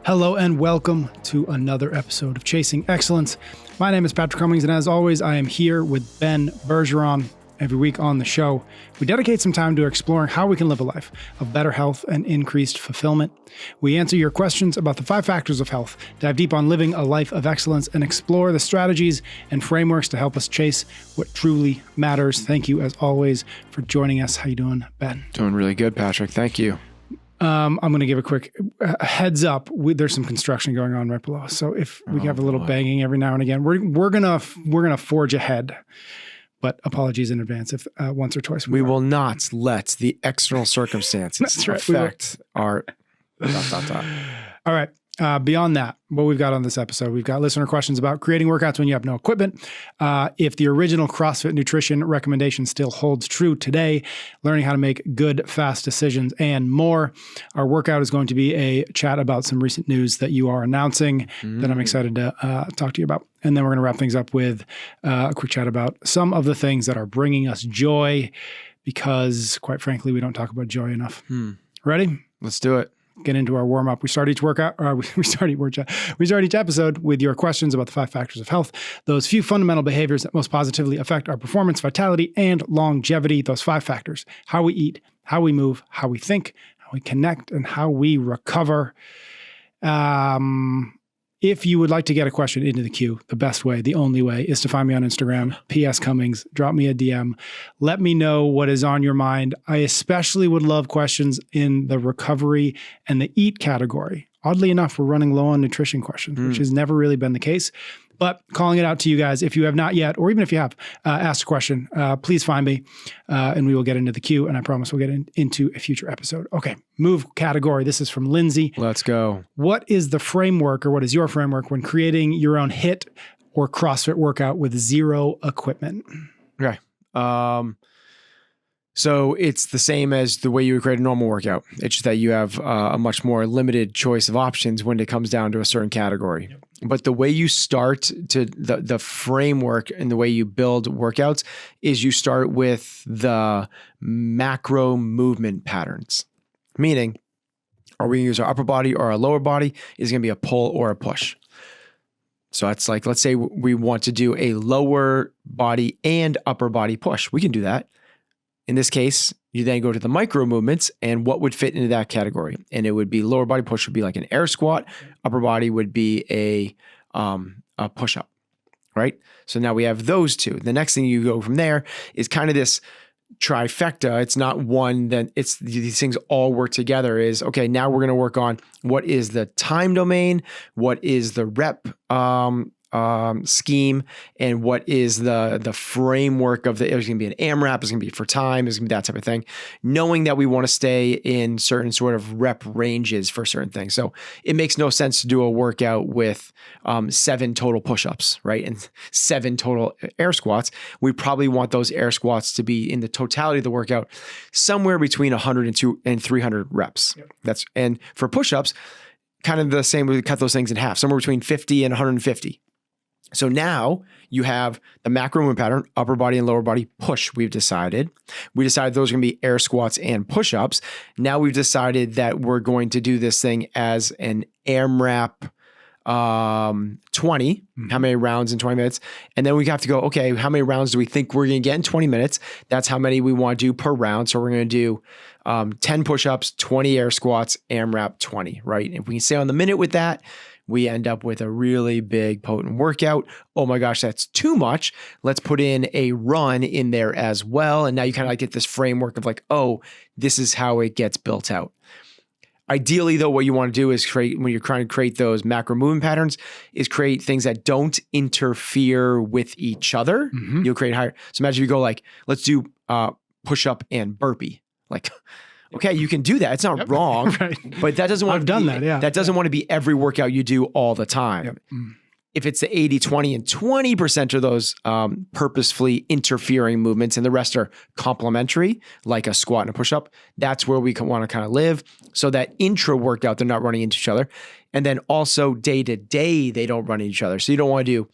Hello and welcome to another episode of Chasing Excellence. My name is Patrick Cummings, and as always, I am here with Ben Bergeron. Every week on the show, we dedicate some time to exploring how we can live a life of better health and increased fulfillment. We answer your questions about the 5 factors of health, dive deep on living a life of excellence, and explore the strategies and frameworks to help us chase what truly matters. Thank you, as always, for joining us. How you doing, Ben? Doing really good, Patrick. Thank you. I'm going to give a quick heads up. There's some construction going on right below us, so if we have a little banging every now and again, we're gonna forge ahead. But apologies in advance if once or twice we will not let the external circumstances affect our. All right. Beyond that, what we've got on this episode, we've got listener questions about creating workouts when you have no equipment. If the original CrossFit nutrition recommendation still holds true today, learning how to make good, fast decisions, and more. Our workout is going to be a chat about some recent news that you are announcing that I'm excited to talk to you about. And then we're going to wrap things up with a quick chat about some of the things that are bringing us joy, because quite frankly, we don't talk about joy enough. Ready? Let's do it. Get into our warm up. We start each episode with your questions about the 5 factors of health, those few fundamental behaviors that most positively affect our performance, vitality, and longevity. Those 5 factors: how we eat, how we move, how we think, how we connect, and how we recover. If you would like to get a question into the queue, the best way, the only way, is to find me on Instagram, PS Cummings, drop me a DM. Let me know what is on your mind. I especially would love questions in the recovery and the eat category. Oddly enough, we're running low on nutrition questions, which has never really been the case. But calling it out to you guys, if you have not yet, or even if you have asked a question, please find me and we will get into the queue. And I promise we'll get into a future episode. Okay, move category. This is from Lindsay. Let's go. What is the framework, or what is your framework when creating your own HIIT or CrossFit workout with zero equipment? Okay. So it's the same as the way you would create a normal workout. It's just that you have a much more limited choice of options when it comes down to a certain category. Yep. But the way you start to the framework and the way you build workouts is you start with the macro movement patterns. Meaning, are we going to use our upper body or our lower body? Is it going to be a pull or a push? So that's like, let's say we want to do a lower body and upper body push. We can do that. In this case, you then go to the micro movements and what would fit into that category. And it would be lower body push would be like an air squat. Upper body would be a push-up, right? So now we have those two. The next thing you go from there is kind of this trifecta. It's not one, then it's these things all work together is, okay, now we're going to work on what is the time domain, what is the rep scheme, and what is the framework of there's going to be an AMRAP, it's going to be for time, it's going to be that type of thing, knowing that we want to stay in certain sort of rep ranges for certain things. So it makes no sense to do a workout with 7 total push-ups, right? And 7 total air squats. We probably want those air squats to be in the totality of the workout somewhere between 100 and 300 reps. Yep. And for push-ups, kind of the same, we cut those things in half, somewhere between 50 and 150. So now you have the macro movement pattern, upper body and lower body push. We decided those are going to be air squats and push-ups. Now we've decided that we're going to do this thing as an AMRAP 20, how many rounds in 20 minutes. And then we have to go, okay, how many rounds do we think we're going to get in 20 minutes? That's how many we want to do per round. So we're going to do 10 push-ups, 20 air squats, AMRAP 20, right? If we can stay on the minute with that, we end up with a really big, potent workout. Oh my gosh, that's too much. Let's put in a run in there as well. And now you kind of like get this framework of like, oh, this is how it gets built out. Ideally, though, what you want to do is create, when you're trying to create those macro movement patterns, is create things that don't interfere with each other. You'll create higher. So imagine if you go like, let's do push-up and burpee. Like, okay, you can do that. It's not wrong, right. But that doesn't want that doesn't want to be every workout you do all the time. If it's the 80, 20, and 20% of those purposefully interfering movements and the rest are complementary, like a squat and a push-up, that's where we want to kind of live. So that intra workout, they're not running into each other. And then also day to day, they don't run into each other. So you don't want to do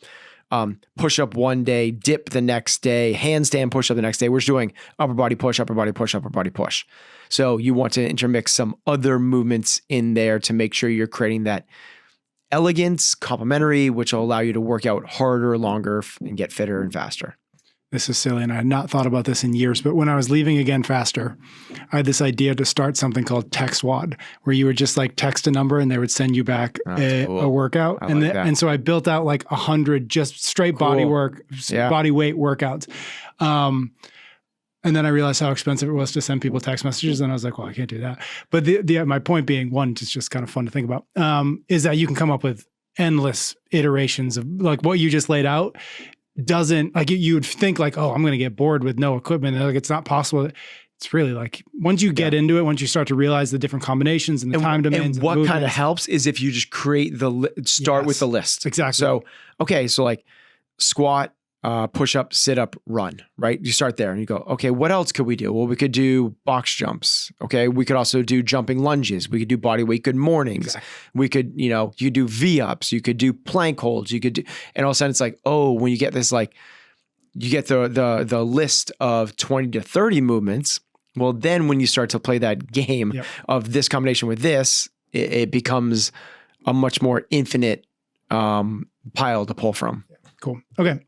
push up one day, dip the next day, handstand push up the next day. We're just doing upper body push, upper body push, upper body push. So you want to intermix some other movements in there to make sure you're creating that elegance, complementary, which will allow you to work out harder, longer, and get fitter and faster. This is silly, and I had not thought about this in years, but when I was leaving Again Faster, I had this idea to start something called TextWad, where you would just like text a number and they would send you back a workout. And so I built out like 100 just straight body work, body weight workouts. And then I realized how expensive it was to send people text messages. And I was like, well, I can't do that. But my point being, one, it's just kind of fun to think about, is that you can come up with endless iterations of like what you just laid out. Doesn't like you would think like, oh, I'm going to get bored with no equipment. And like, it's not possible. It's really like once you get into it, once you start to realize the different combinations and the time domains. And what kind of helps is if you just create start with the list. Exactly. So, okay. So like squat, push up, sit up, run, right? You start there and you go, okay, what else could we do? Well, we could do box jumps. Okay. We could also do jumping lunges. We could do body weight good mornings. Exactly. We could, you could do V-ups. You could do plank holds. You could do, and all of a sudden it's like, oh, when you get this, like you get the list of 20 to 30 movements. Well, then when you start to play that game of this combination with this, it becomes a much more infinite pile to pull from. Cool. Okay.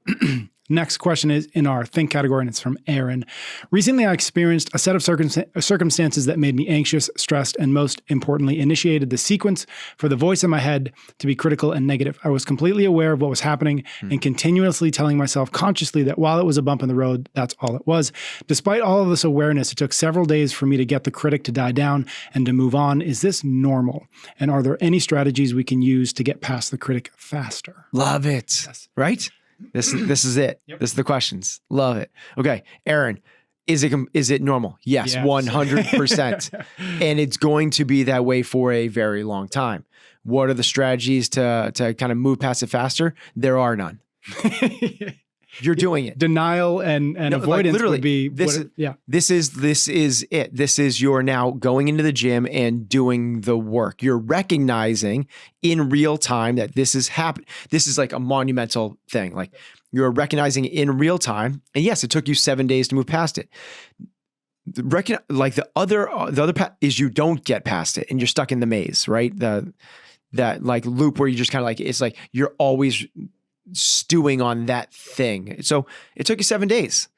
Next question is in our think category, and it's from Aaron. Recently, I experienced a set of circumstances that made me anxious, stressed, and most importantly, initiated the sequence for the voice in my head to be critical and negative. I was completely aware of what was happening and continuously telling myself consciously that while it was a bump in the road, that's all it was. Despite all of this awareness, it took several days for me to get the critic to die down and to move on. Is this normal? And are there any strategies we can use to get past the critic faster? Love it. Yes. Right? This is it. Yep. This is the questions. Love it. Okay. Aaron, is it normal? Yes. 100%. And it's going to be that way for a very long time. What are the strategies to kind of move past it faster? There are none. You're doing it. Denial and avoidance would be this is it. This is you're now going into the gym and doing the work. You're recognizing in real time that this is happening. This is like a monumental thing. Like you're recognizing in real time. And yes, it took you 7 days to move past it. Like the other path is you don't get past it and you're stuck in the maze, right? That like loop where you just kind of like, it's like you're always stewing on that thing. So it took you 7 days.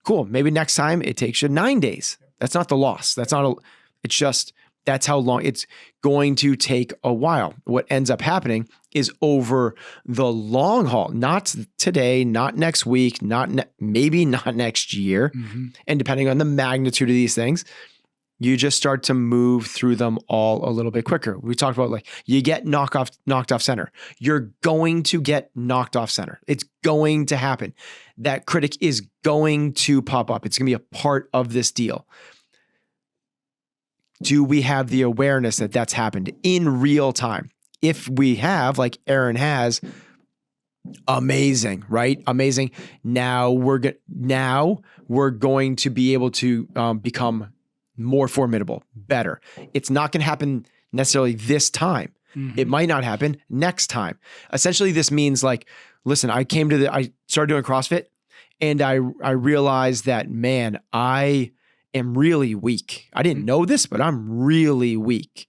Cool. Maybe next time it takes you 9 days. That's not the loss. It's just, that's how long it's going to take a while. What ends up happening is over the long haul, not today, not next week, maybe not next year. Mm-hmm. And depending on the magnitude of these things, you just start to move through them all a little bit quicker. We talked about like you get knocked off center. You're going to get knocked off center. It's going to happen. That critic is going to pop up. It's going to be a part of this deal. Do we have the awareness that that's happened in real time? If we have, like Aaron has, amazing, right? Amazing. Now we're going to be able to become more formidable, better. It's not going to happen necessarily this time. Mm-hmm. It might not happen next time. Essentially, this means like, listen, I started doing CrossFit and I realized that, man, I am really weak. I didn't know this, but I'm really weak.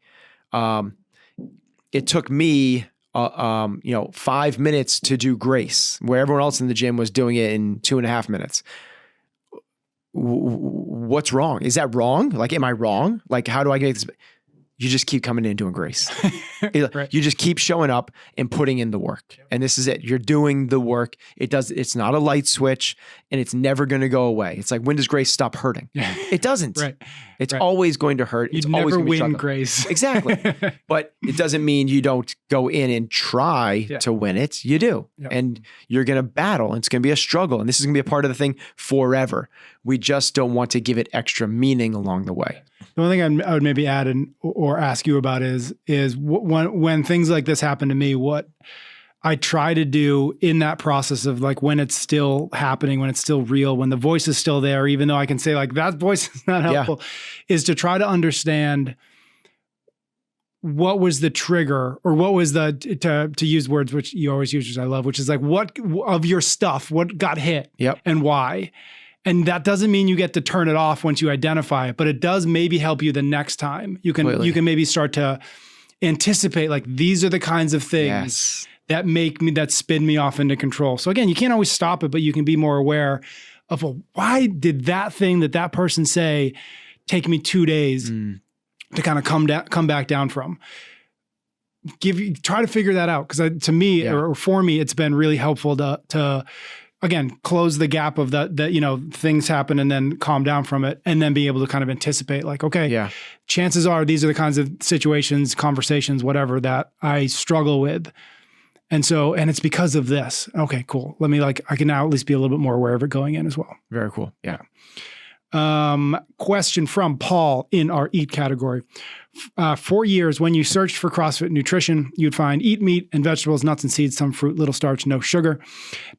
It took me, 5 minutes to do Grace, where everyone else in the gym was doing it in 2.5 minutes. What's wrong? Is that wrong? Like, am I wrong? Like, how do I get this? You just keep coming in and doing Grace. Right. You just keep showing up and putting in the work. And this is it. You're doing the work. It's not a light switch and it's never going to go away. It's like, when does Grace stop hurting? It doesn't. Right. It's always going to hurt. It's always never win Grace. Exactly. But it doesn't mean you don't go in and try to win it. You do. Yep. And you're going to battle and it's going to be a struggle. And this is going to be a part of the thing forever. We just don't want to give it extra meaning along the way. The one thing I would maybe add or ask you about is when things like this happen to me, what I try to do in that process of like when it's still happening, when it's still real, when the voice is still there, even though I can say like that voice is not helpful, is to try to understand what was the trigger, or what was the, to use words which you always use, which I love, which is like, what of your stuff, what got hit and why? And that doesn't mean you get to turn it off once you identify it, but it does maybe help you the next time. You can maybe start to anticipate, like, these are the kinds of things that spin me off into control. So again, you can't always stop it, but you can be more aware of, well, why did that thing that person say take me 2 days to kind of come back down from? Try to figure that out. Because to me, or for me, it's been really helpful to again, close the gap of that, things happen and then calm down from it, and then be able to kind of anticipate, like, okay, chances are these are the kinds of situations, conversations, whatever, that I struggle with. And it's because of this. Okay, cool. Let me, I can now at least be a little bit more aware of it going in as well. Very cool. Yeah. Question from Paul in our eat category. 4 years, when you searched for CrossFit nutrition, you'd find eat meat and vegetables, nuts and seeds, some fruit, little starch, no sugar.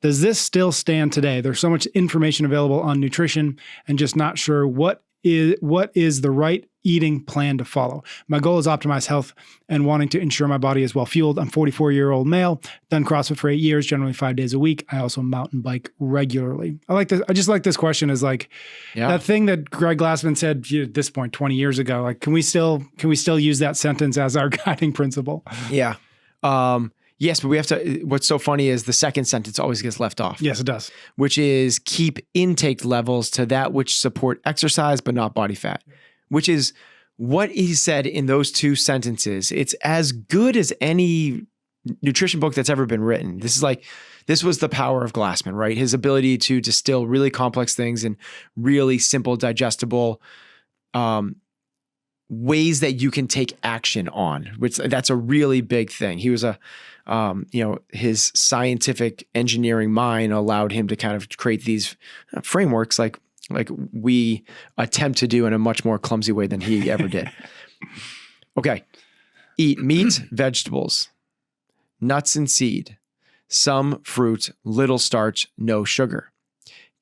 Does this still stand today? There's so much information available on nutrition, and just not sure what is the right eating plan to follow. My goal is optimize health and wanting to ensure my body is well fueled. I'm 44-year-old male, done CrossFit for 8 years, generally 5 days a week. I also mountain bike regularly. I just like this question, is like that thing that Greg Glassman said at this point 20 years ago. Like, can we still use that sentence as our guiding principle? Yeah. Yes, but we have to, what's so funny is the second sentence always gets left off. Yes, it does. Which is keep intake levels to that which support exercise, but not body fat, which is what he said in those two sentences. It's as good as any nutrition book that's ever been written. This was the power of Glassman, right? His ability to distill really complex things in really simple, digestible ways that you can take action on, which that's a really big thing. He was his scientific engineering mind allowed him to kind of create these frameworks like we attempt to do in a much more clumsy way than he ever did. Okay. Eat meat, vegetables, nuts and seed, some fruit, little starch, no sugar.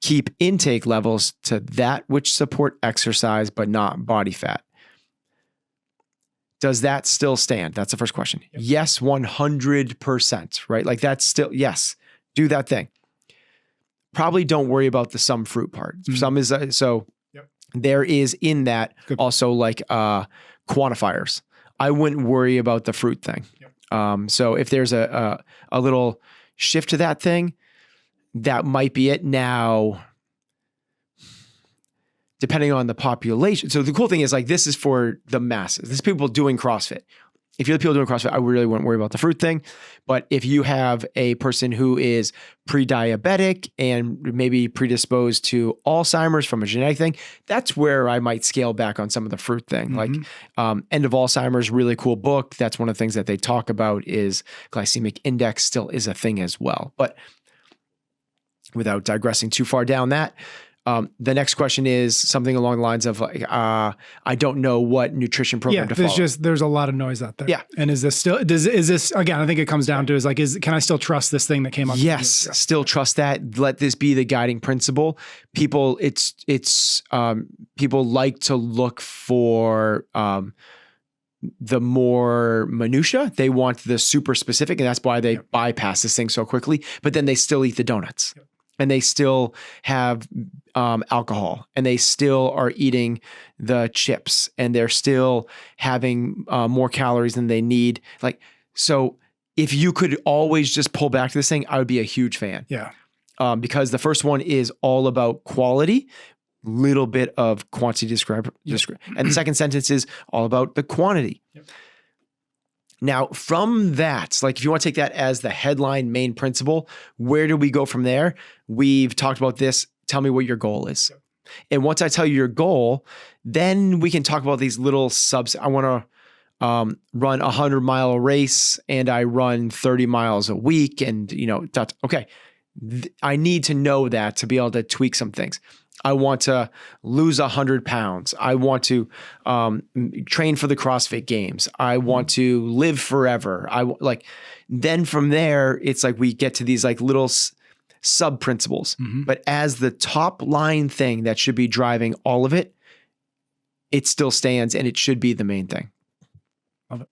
Keep intake levels to that which support exercise, but not body fat. Does that still stand? That's the first question. Yep. Yes, 100%, right? Like, that's still, yes, do that thing. Probably don't worry about the some fruit part. Mm-hmm. Some is, there is in that also like quantifiers. I wouldn't worry about the fruit thing. Yep. So if there's a little shift to that thing, that might be it. Now, depending on the population. So the cool thing is, like, this is for the masses. This is people doing CrossFit. If you're the people doing CrossFit, I really wouldn't worry about the fruit thing. But if you have a person who is pre-diabetic and maybe predisposed to Alzheimer's from a genetic thing, that's where I might scale back on some of the fruit thing. Mm-hmm. Like End of Alzheimer's, really cool book. That's one of the things that they talk about is glycemic index still is a thing as well. But without digressing too far down that, the next question is something along the lines of like, I don't know what nutrition program to follow. There's a lot of noise out there. Yeah. And is this again, I think it comes down to can I still trust this thing that came up? Yes. Still trust that. Let this be the guiding principle. People, people like to look for, the more minutia. They want the super specific, and that's why they bypass this thing so quickly, but then they still eat the donuts. Yep. And they still have alcohol, and they still are eating the chips, and they're still having more calories than they need. Like, so if you could always just pull back to this thing, I would be a huge fan. Yeah. Because the first one is all about quality, little bit of quantity describe. And the second sentence is all about the quantity. Yep. Now, from that, like, if you want to take that as the headline main principle, where do we go from there? We've talked about this. Tell me what your goal is. Yep. And once I tell you your goal, then we can talk about these little subs. I want to run a 100-mile race, and I run 30 miles a week. And, okay, I need to know that to be able to tweak some things. I want to lose 100 pounds. I want to train for the CrossFit Games. I want to live forever. Then from there, it's like we get to these like little sub principles. Mm-hmm. But as the top line thing that should be driving all of it, it still stands, and it should be the main thing. Love it.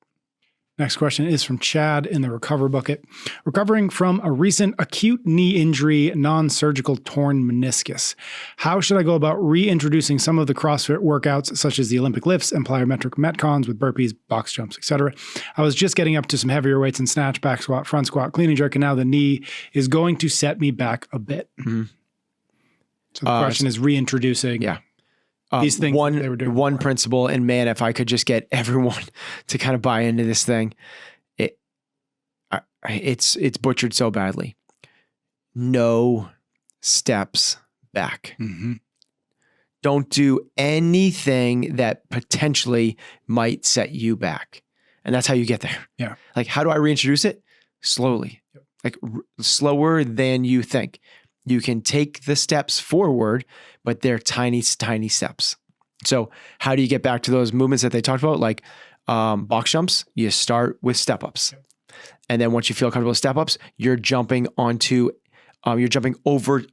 Next question is from Chad in the Recover bucket. Recovering from a recent acute knee injury, non-surgical torn meniscus. How should I go about reintroducing some of the CrossFit workouts, such as the Olympic lifts and plyometric metcons with burpees, box jumps, etc.? I was just getting up to some heavier weights in snatch, back squat, front squat, clean and jerk, and now the knee is going to set me back a bit. So the question is reintroducing. Yeah. These things they were doing one principle, and man, if I could just get everyone to kind of buy into this thing, it's butchered so badly. No steps back. Don't do anything that potentially might set you back. And that's how you get there. Yeah. Like, how do I reintroduce it? Slowly. Like slower than you think. You can take the steps forward, but they're tiny, tiny steps. So how do you get back to those movements that they talked about? Like box jumps, you start with step ups. And then once you feel comfortable with step ups, you're jumping over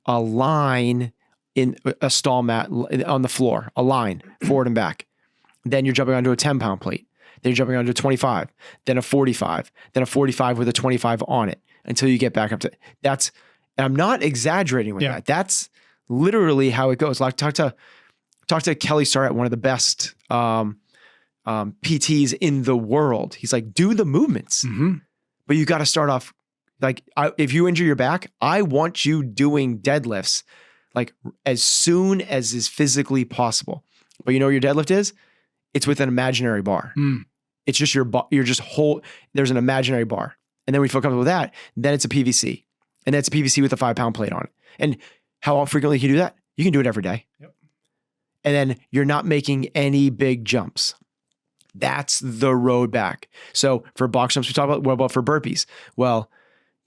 a line in a stall mat on the floor, a line forward and back. Then you're jumping onto a 10-pound plate. Then you're jumping onto a 25, then a 45, then a 45 with a 25 on it until you get back up to that's. And I'm not exaggerating with that. That's literally how it goes. Like talk to Kelly Starrett, one of the best PTs in the world. He's like, do the movements, but you got to start off like if you injure your back, I want you doing deadlifts like as soon as is physically possible. But you know what your deadlift is? It's with an imaginary bar. It's just there's an imaginary bar, and then when you feel comfortable with that, then it's a PVC. And that's a PVC with a 5-pound plate on it. And how frequently can you do that? You can do it every day. And then you're not making any big jumps. That's the road back. So for box jumps, we talk about, what about for burpees? Well,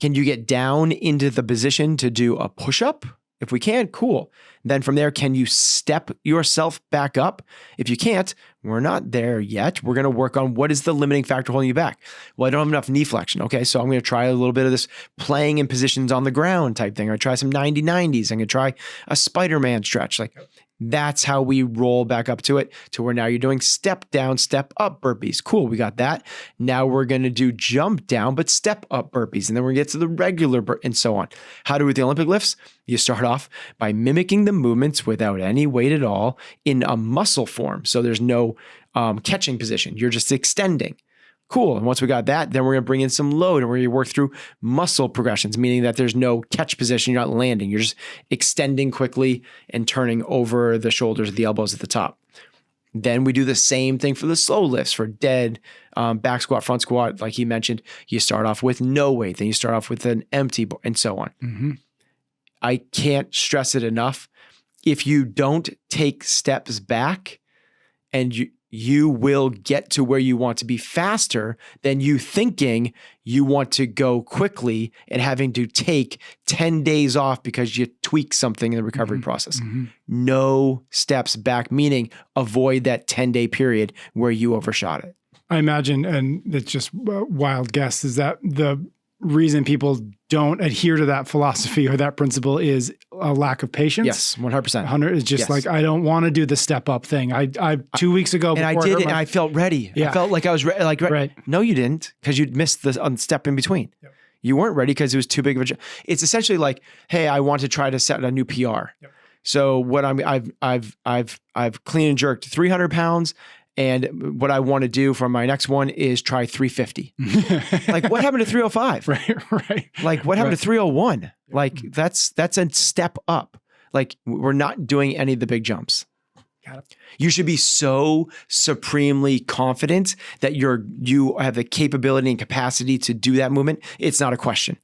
can you get down into the position to do a push-up? If we can, cool. Then from there, can you step yourself back up? If you can't, we're not there yet. We're going to work on what is the limiting factor holding you back. Well, I don't have enough knee flexion. Okay, so I'm going to try a little bit of this playing in positions on the ground type thing. I'm going to try some 90-90s. I'm going to try a Spider-Man stretch. Like that's how we roll back up to it, to where now you're doing step down, step up burpees. Cool, we got that. Now we're going to do jump down, but step up burpees. And then we're going to get to the regular and so on. How do we with the Olympic lifts? You start off by mimicking the movements without any weight at all in a muscle form. So there's no catching position. You're just extending. Cool. And once we got that, then we're going to bring in some load and we're going to work through muscle progressions, meaning that there's no catch position. You're not landing. You're just extending quickly and turning over the shoulders, the elbows at the top. Then we do the same thing for the slow lifts for dead back squat, front squat. Like he mentioned, you start off with no weight, then you start off with an empty bar and so on. I can't stress it enough. If you don't take steps back, and you will get to where you want to be faster than you thinking you want to go quickly and having to take 10 days off because you tweak something in the recovery process. No steps back, meaning avoid that 10-day period where you overshot it. I imagine, and it's just a wild guess, is that the reason people don't adhere to that philosophy or that principle is a lack of patience. Yes, 100%. 100 is just like, I don't want to do the step up thing. I 2 weeks ago, and I did it, and I felt ready. I felt like I was ready. Like, right. No, you didn't, because you'd missed the step in between. You weren't ready because it was too big of a jump. It's essentially like, hey, I want to try to set a new PR. So what I've clean and jerked 300 pounds. And what I want to do for my next one is try 350. Like, what happened to 305? Right. Like, what happened to 301? Like, that's a step up. Like, we're not doing any of the big jumps. Got it. You should be so supremely confident that you have the capability and capacity to do that movement. It's not a question.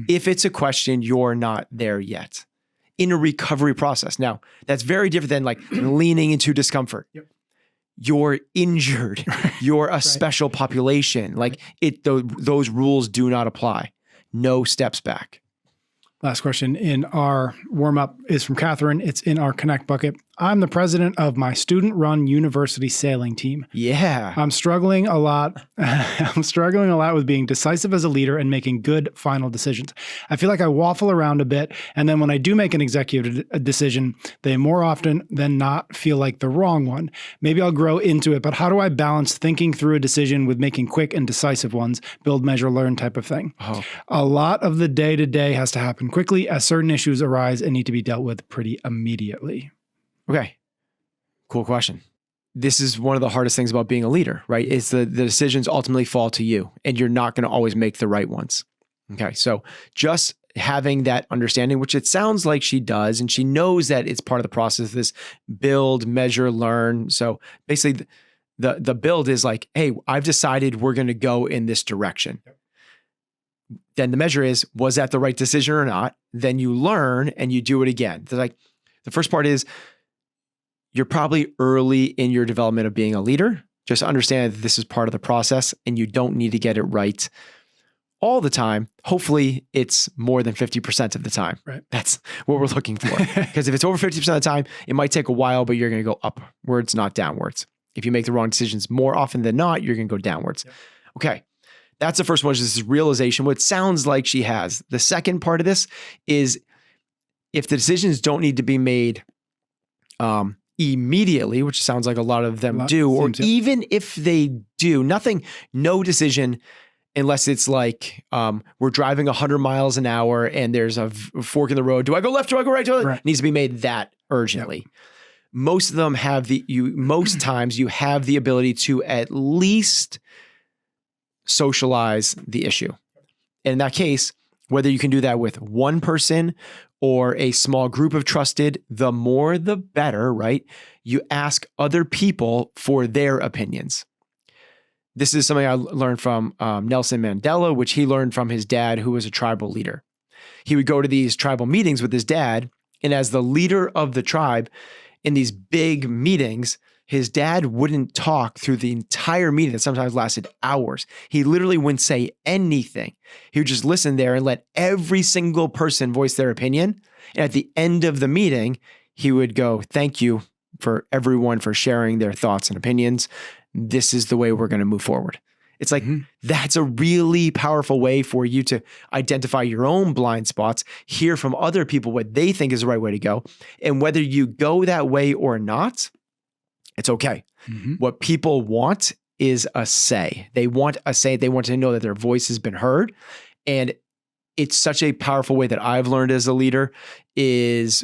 If it's a question, you're not there yet in a recovery process. Now, that's very different than like leaning into discomfort. You're injured. You're a special population. Like those rules do not apply. No steps back. Last question in our warm-up is from Catherine. It's in our Connect bucket. I'm the president of my student-run university sailing team. Yeah. I'm struggling a lot. I'm struggling a lot with being decisive as a leader and making good final decisions. I feel like I waffle around a bit, and then when I do make an executive decision, they more often than not feel like the wrong one. Maybe I'll grow into it, but how do I balance thinking through a decision with making quick and decisive ones, build, measure, learn type of thing? Oh. A lot of the day-to-day has to happen quickly as certain issues arise and need to be dealt with pretty immediately. Okay. Cool question. This is one of the hardest things about being a leader, right? It's the decisions ultimately fall to you, and you're not going to always make the right ones. Okay. So just having that understanding, which it sounds like she does, and she knows that it's part of the process, this build, measure, learn. So basically the build is like, hey, I've decided we're going to go in this direction. Then the measure is, was that the right decision or not? Then you learn and you do it again. They're like, the first part is, you're probably early in your development of being a leader. Just understand that this is part of the process and you don't need to get it right all the time. Hopefully it's more than 50% of the time. Right. That's what we're looking for. Because if it's over 50% of the time, it might take a while, but you're going to go upwards, not downwards. If you make the wrong decisions more often than not, you're going to go downwards. Yep. Okay. That's the first one, is this realization, what sounds like she has. The second part of this is, if the decisions don't need to be made immediately, which sounds like a lot of them do, or even if they do, no decision, unless it's like we're driving 100 miles an hour and there's a fork in the road. Do I go left? Do I go right? Right. Needs to be made that urgently. Yep. Most of them have most times you have the ability to at least socialize the issue. And in that case, whether you can do that with one person or a small group of trusted, the more the better, right? You ask other people for their opinions. This is something I learned from Nelson Mandela, which he learned from his dad, who was a tribal leader. He would go to these tribal meetings with his dad, and as the leader of the tribe in these big meetings, his dad wouldn't talk through the entire meeting that sometimes lasted hours. He literally wouldn't say anything. He would just listen there and let every single person voice their opinion. And at the end of the meeting, he would go, thank you for everyone for sharing their thoughts and opinions. This is the way we're going to move forward. It's like, that's a really powerful way for you to identify your own blind spots, hear from other people what they think is the right way to go. And whether you go that way or not, it's okay. What people want is a say. They want a say. They want to know that their voice has been heard. And it's such a powerful way that I've learned as a leader is,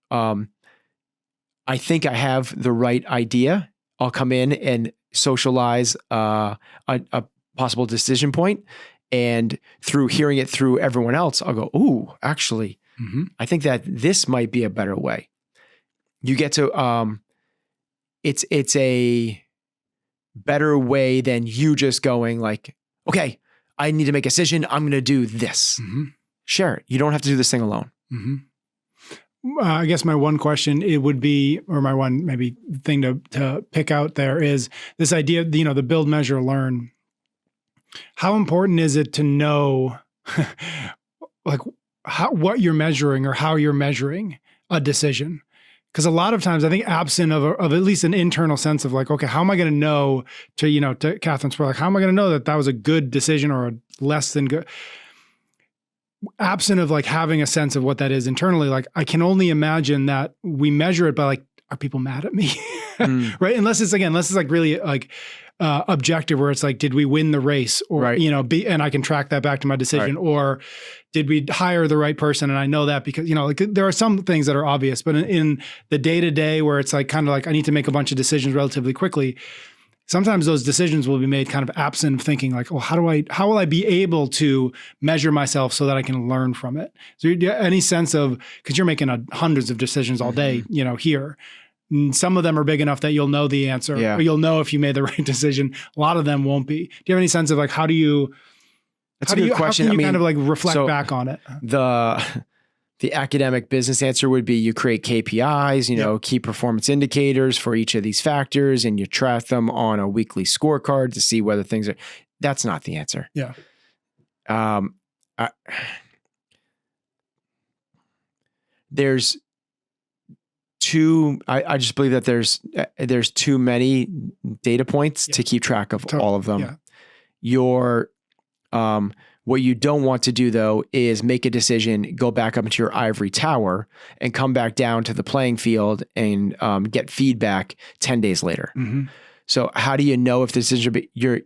I think I have the right idea. I'll come in and socialize a possible decision point. And through hearing it through everyone else, I'll go, ooh, actually, I think that this might be a better way. You get to, it's a better way than you just going like, okay, I need to make a decision. I'm going to do this. Share it. You don't have to do this thing alone. I guess my one question, it would be, or my one maybe thing to pick out there is this idea, the build, measure, learn. How important is it to know like what you're measuring or how you're measuring a decision? Because a lot of times I think absent of at least an internal sense of like, okay, how am I going to know to Catherine's point, like, how am I going to know that was a good decision or a less than good? Absent of like having a sense of what that is internally, like I can only imagine that we measure it by like, are people mad at me? Right? Unless it's like really like objective where it's like, did we win the race or, and I can track that back to my decision, or did we hire the right person? And I know that because, like there are some things that are obvious, but in the day-to-day where it's like kind of like I need to make a bunch of decisions relatively quickly, sometimes those decisions will be made kind of absent of thinking like, oh, how will I be able to measure myself so that I can learn from it? So any sense of, because you're making hundreds of decisions all day, here. And some of them are big enough that you'll know the answer, or you'll know if you made the right decision. A lot of them won't be. Do you have any sense of like, how can you kind of like reflect back on it? The academic business answer would be you create KPIs, key performance indicators for each of these factors, and you track them on a weekly scorecard to see whether things are, that's not the answer. Yeah. There's I just believe that there's too many data points to keep track of all of them. Yeah. What you don't want to do though is make a decision, go back up into your ivory tower and come back down to the playing field and get feedback 10 days later. Mm-hmm. So how do you know if the decision, you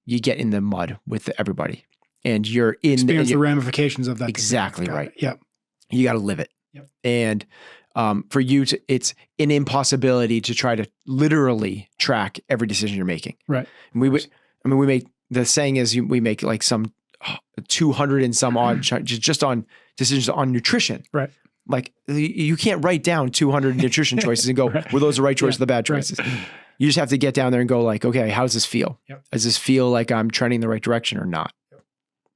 get in the mud with everybody and you're in experience the ramifications of that. Exactly right. Yeah. You got to live it. Yep. And for you it's an impossibility to try to literally track every decision you're making. Right. And we make, the saying is we make like some 200 and some odd just on decisions on nutrition. Right. Like you can't write down 200 nutrition choices and go, were those the right choices or the bad choices? Right. You just have to get down there and go like, okay, how does this feel? Yep. Does this feel like I'm trending in the right direction or not? Yep.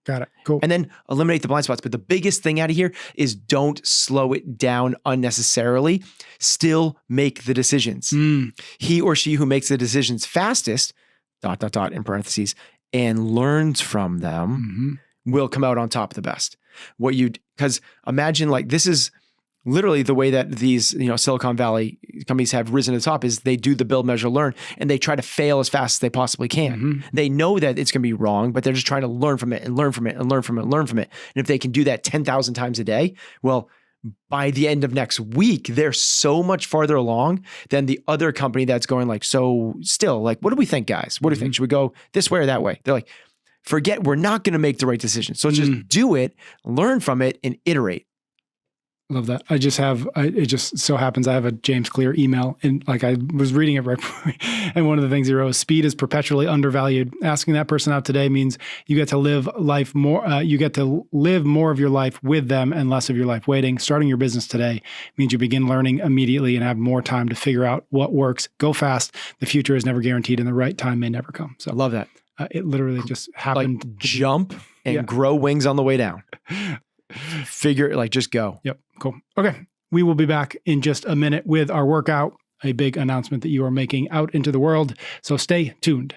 Got it. Cool. And then eliminate the blind spots. But the biggest thing out of here is don't slow it down unnecessarily. Still make the decisions. He or she who makes the decisions fastest, ... in parentheses, and learns from them will come out on top the best. Because imagine like this is literally the way that these, Silicon Valley companies have risen to the top is they do the build, measure, learn, and they try to fail as fast as they possibly can. Mm-hmm. They know that it's going to be wrong, but they're just trying to learn from it and learn from it and learn from it and learn from it. And if they can do that 10,000 times a day, well, by the end of next week, they're so much farther along than the other company that's going like, so still like, what do we think, guys? What do you think? Should we go this way or that way? They're like, forget, we're not going to make the right decision. So just do it, learn from it, and iterate. Love that. It just so happens I have a James Clear email and like I was reading it right before, and one of the things he wrote was speed is perpetually undervalued. Asking that person out today means you get to live life more, you get to live more of your life with them and less of your life waiting. Starting your business today means you begin learning immediately and have more time to figure out what works. Go fast. The future is never guaranteed and the right time may never come. So I love that. It literally just happened. Like jump and grow wings on the way down. Just go. Yep. Cool. Okay. We will be back in just a minute with our workout, a big announcement that you are making out into the world. So stay tuned.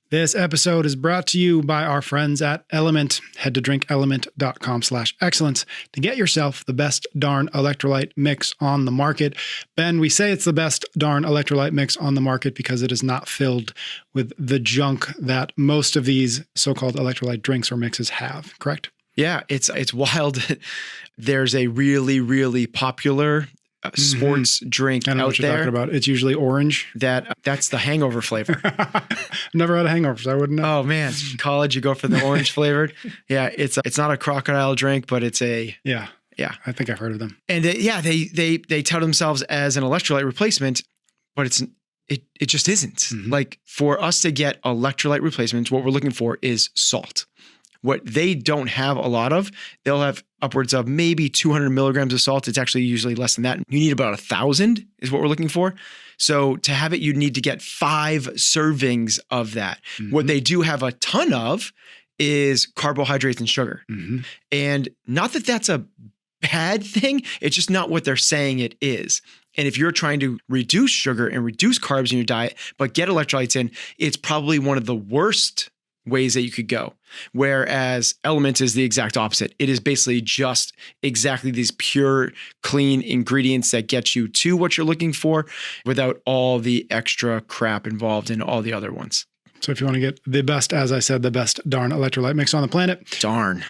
This episode is brought to you by our friends at Element. Head to drinkelement.com/excellence to get yourself the best darn electrolyte mix on the market. Ben, we say it's the best darn electrolyte mix on the market because it is not filled with the junk that most of these so-called electrolyte drinks or mixes have, correct? Yeah, it's wild. There's a really, really popular sports drink I know out what you're there. Talking about. It's usually orange. That's the hangover flavor. Never had a hangover, so I wouldn't know. Oh man, college you go for the orange flavored. Yeah, it's not a crocodile drink, but it's a yeah. I think I've heard of them. And they tout themselves as an electrolyte replacement, but it just isn't. Mm-hmm. Like for us to get electrolyte replacements, what we're looking for is salt. What they don't have a lot of, they'll have upwards of maybe 200 milligrams of salt. It's actually usually less than that. You need about 1,000 is what we're looking for. So to have it, you need to get 5 servings of that. Mm-hmm. What they do have a ton of is carbohydrates and sugar. Mm-hmm. And not that that's a bad thing. It's just not what they're saying it is. And if you're trying to reduce sugar and reduce carbs in your diet, but get electrolytes in, it's probably one of the worst ways that you could go. Whereas Element is the exact opposite. It is basically just exactly these pure, clean ingredients that get you to what you're looking for without all the extra crap involved in all the other ones. So if you want to get the best, as I said, the best darn electrolyte mix on the planet. Darn,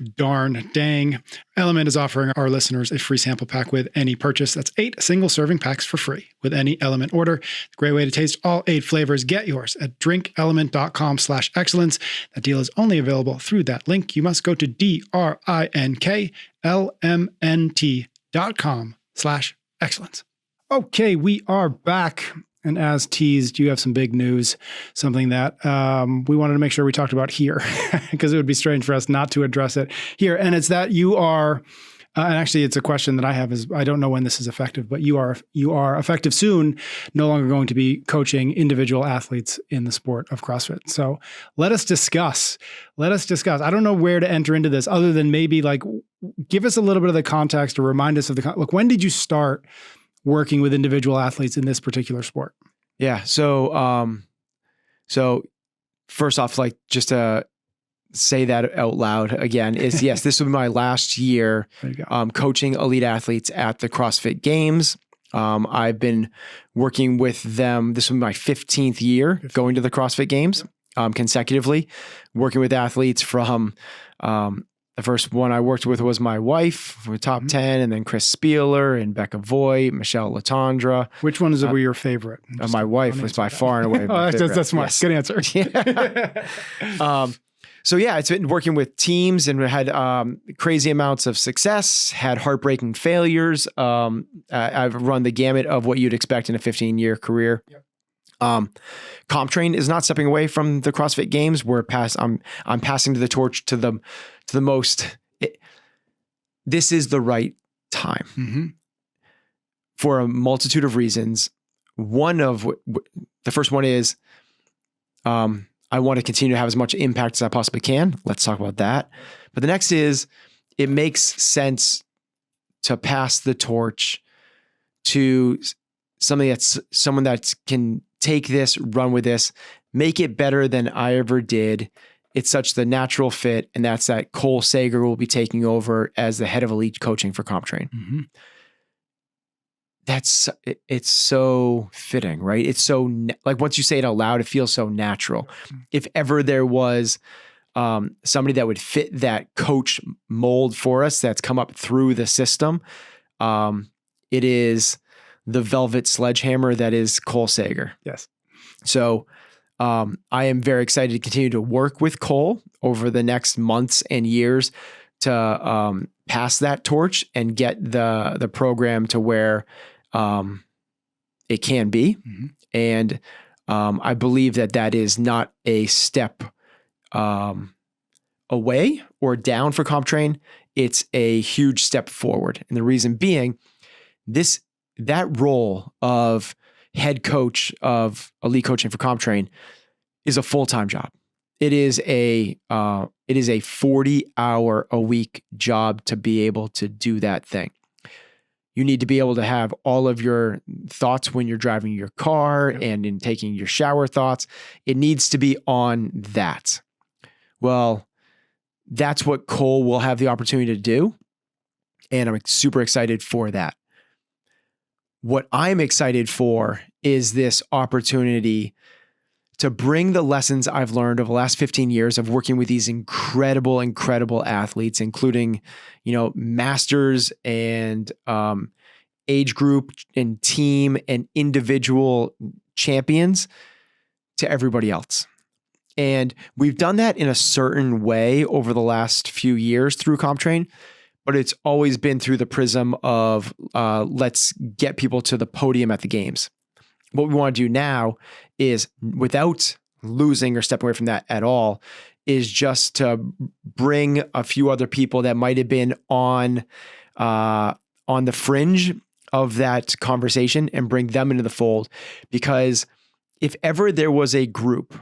dang. Element is offering our listeners a free sample pack with any purchase. That's 8 single serving packs for free with any Element order. It's a great way to taste all 8 flavors. Get yours at drinkelement.com/excellence. That deal is only available through that link. You must go to drinkelement.com/excellence. Okay, we are back. And as teased, you have some big news, something that we wanted to make sure we talked about here because it would be strange for us not to address it here. And it's that you are, and actually it's a question that I have is, I don't know when this is effective, but you are effective soon, no longer going to be coaching individual athletes in the sport of CrossFit. So let us discuss. I don't know where to enter into this other than maybe like, give us a little bit of the context or remind us of look, when did you start working with individual athletes in this particular sport? Yeah. So first off, like just to say that out loud again is yes, this will be my last year coaching elite athletes at the CrossFit Games. I've been working with them. This was my 15th year going to the CrossFit Games consecutively, working with athletes from the first one I worked with was my wife for top 10, and then Chris Spieler and Becca Voigt, Michelle Latondra. Which ones were your favorite? My wife was by far and away my favorite. That's smart. Yes. Good answer. Yeah. So yeah, it's been working with teams and we had crazy amounts of success, had heartbreaking failures. I've run the gamut of what you'd expect in a 15-year career. Yep. CompTrain is not stepping away from the CrossFit Games. I'm passing the torch to the most. This is the right time for a multitude of reasons. The first one is, I want to continue to have as much impact as I possibly can. Let's talk about that. But the next is, it makes sense to pass the torch to someone that can take this, run with this, make it better than I ever did. It's such the natural fit, and that's that Cole Sager will be taking over as the head of elite coaching for CompTrain. It's so fitting, right? It's so like once you say it out loud, it feels so natural. If ever there was somebody that would fit that coach mold for us, that's come up through the system, it is the velvet sledgehammer that is Cole Sager. Yes. So I am very excited to continue to work with Cole over the next months and years to pass that torch and get the program to where it can be. And I believe that is not a step away or down for CompTrain. It's a huge step forward. And the reason being, that role of head coach of elite coaching for CompTrain is a full-time job. It is a 40-hour a week job to be able to do that thing. You need to be able to have all of your thoughts when you're driving your car and in taking your shower thoughts. It needs to be on that. Well, that's what Cole will have the opportunity to do. And I'm super excited for that. What I'm excited for is this opportunity to bring the lessons I've learned over the last 15 years of working with these incredible, incredible athletes, including, masters and age group and team and individual champions, to everybody else. And we've done that in a certain way over the last few years through CompTrain, but it's always been through the prism of let's get people to the podium at the games. What we want to do now is, without losing or stepping away from that at all, is just to bring a few other people that might have been on the fringe of that conversation and bring them into the fold. Because if ever there was a group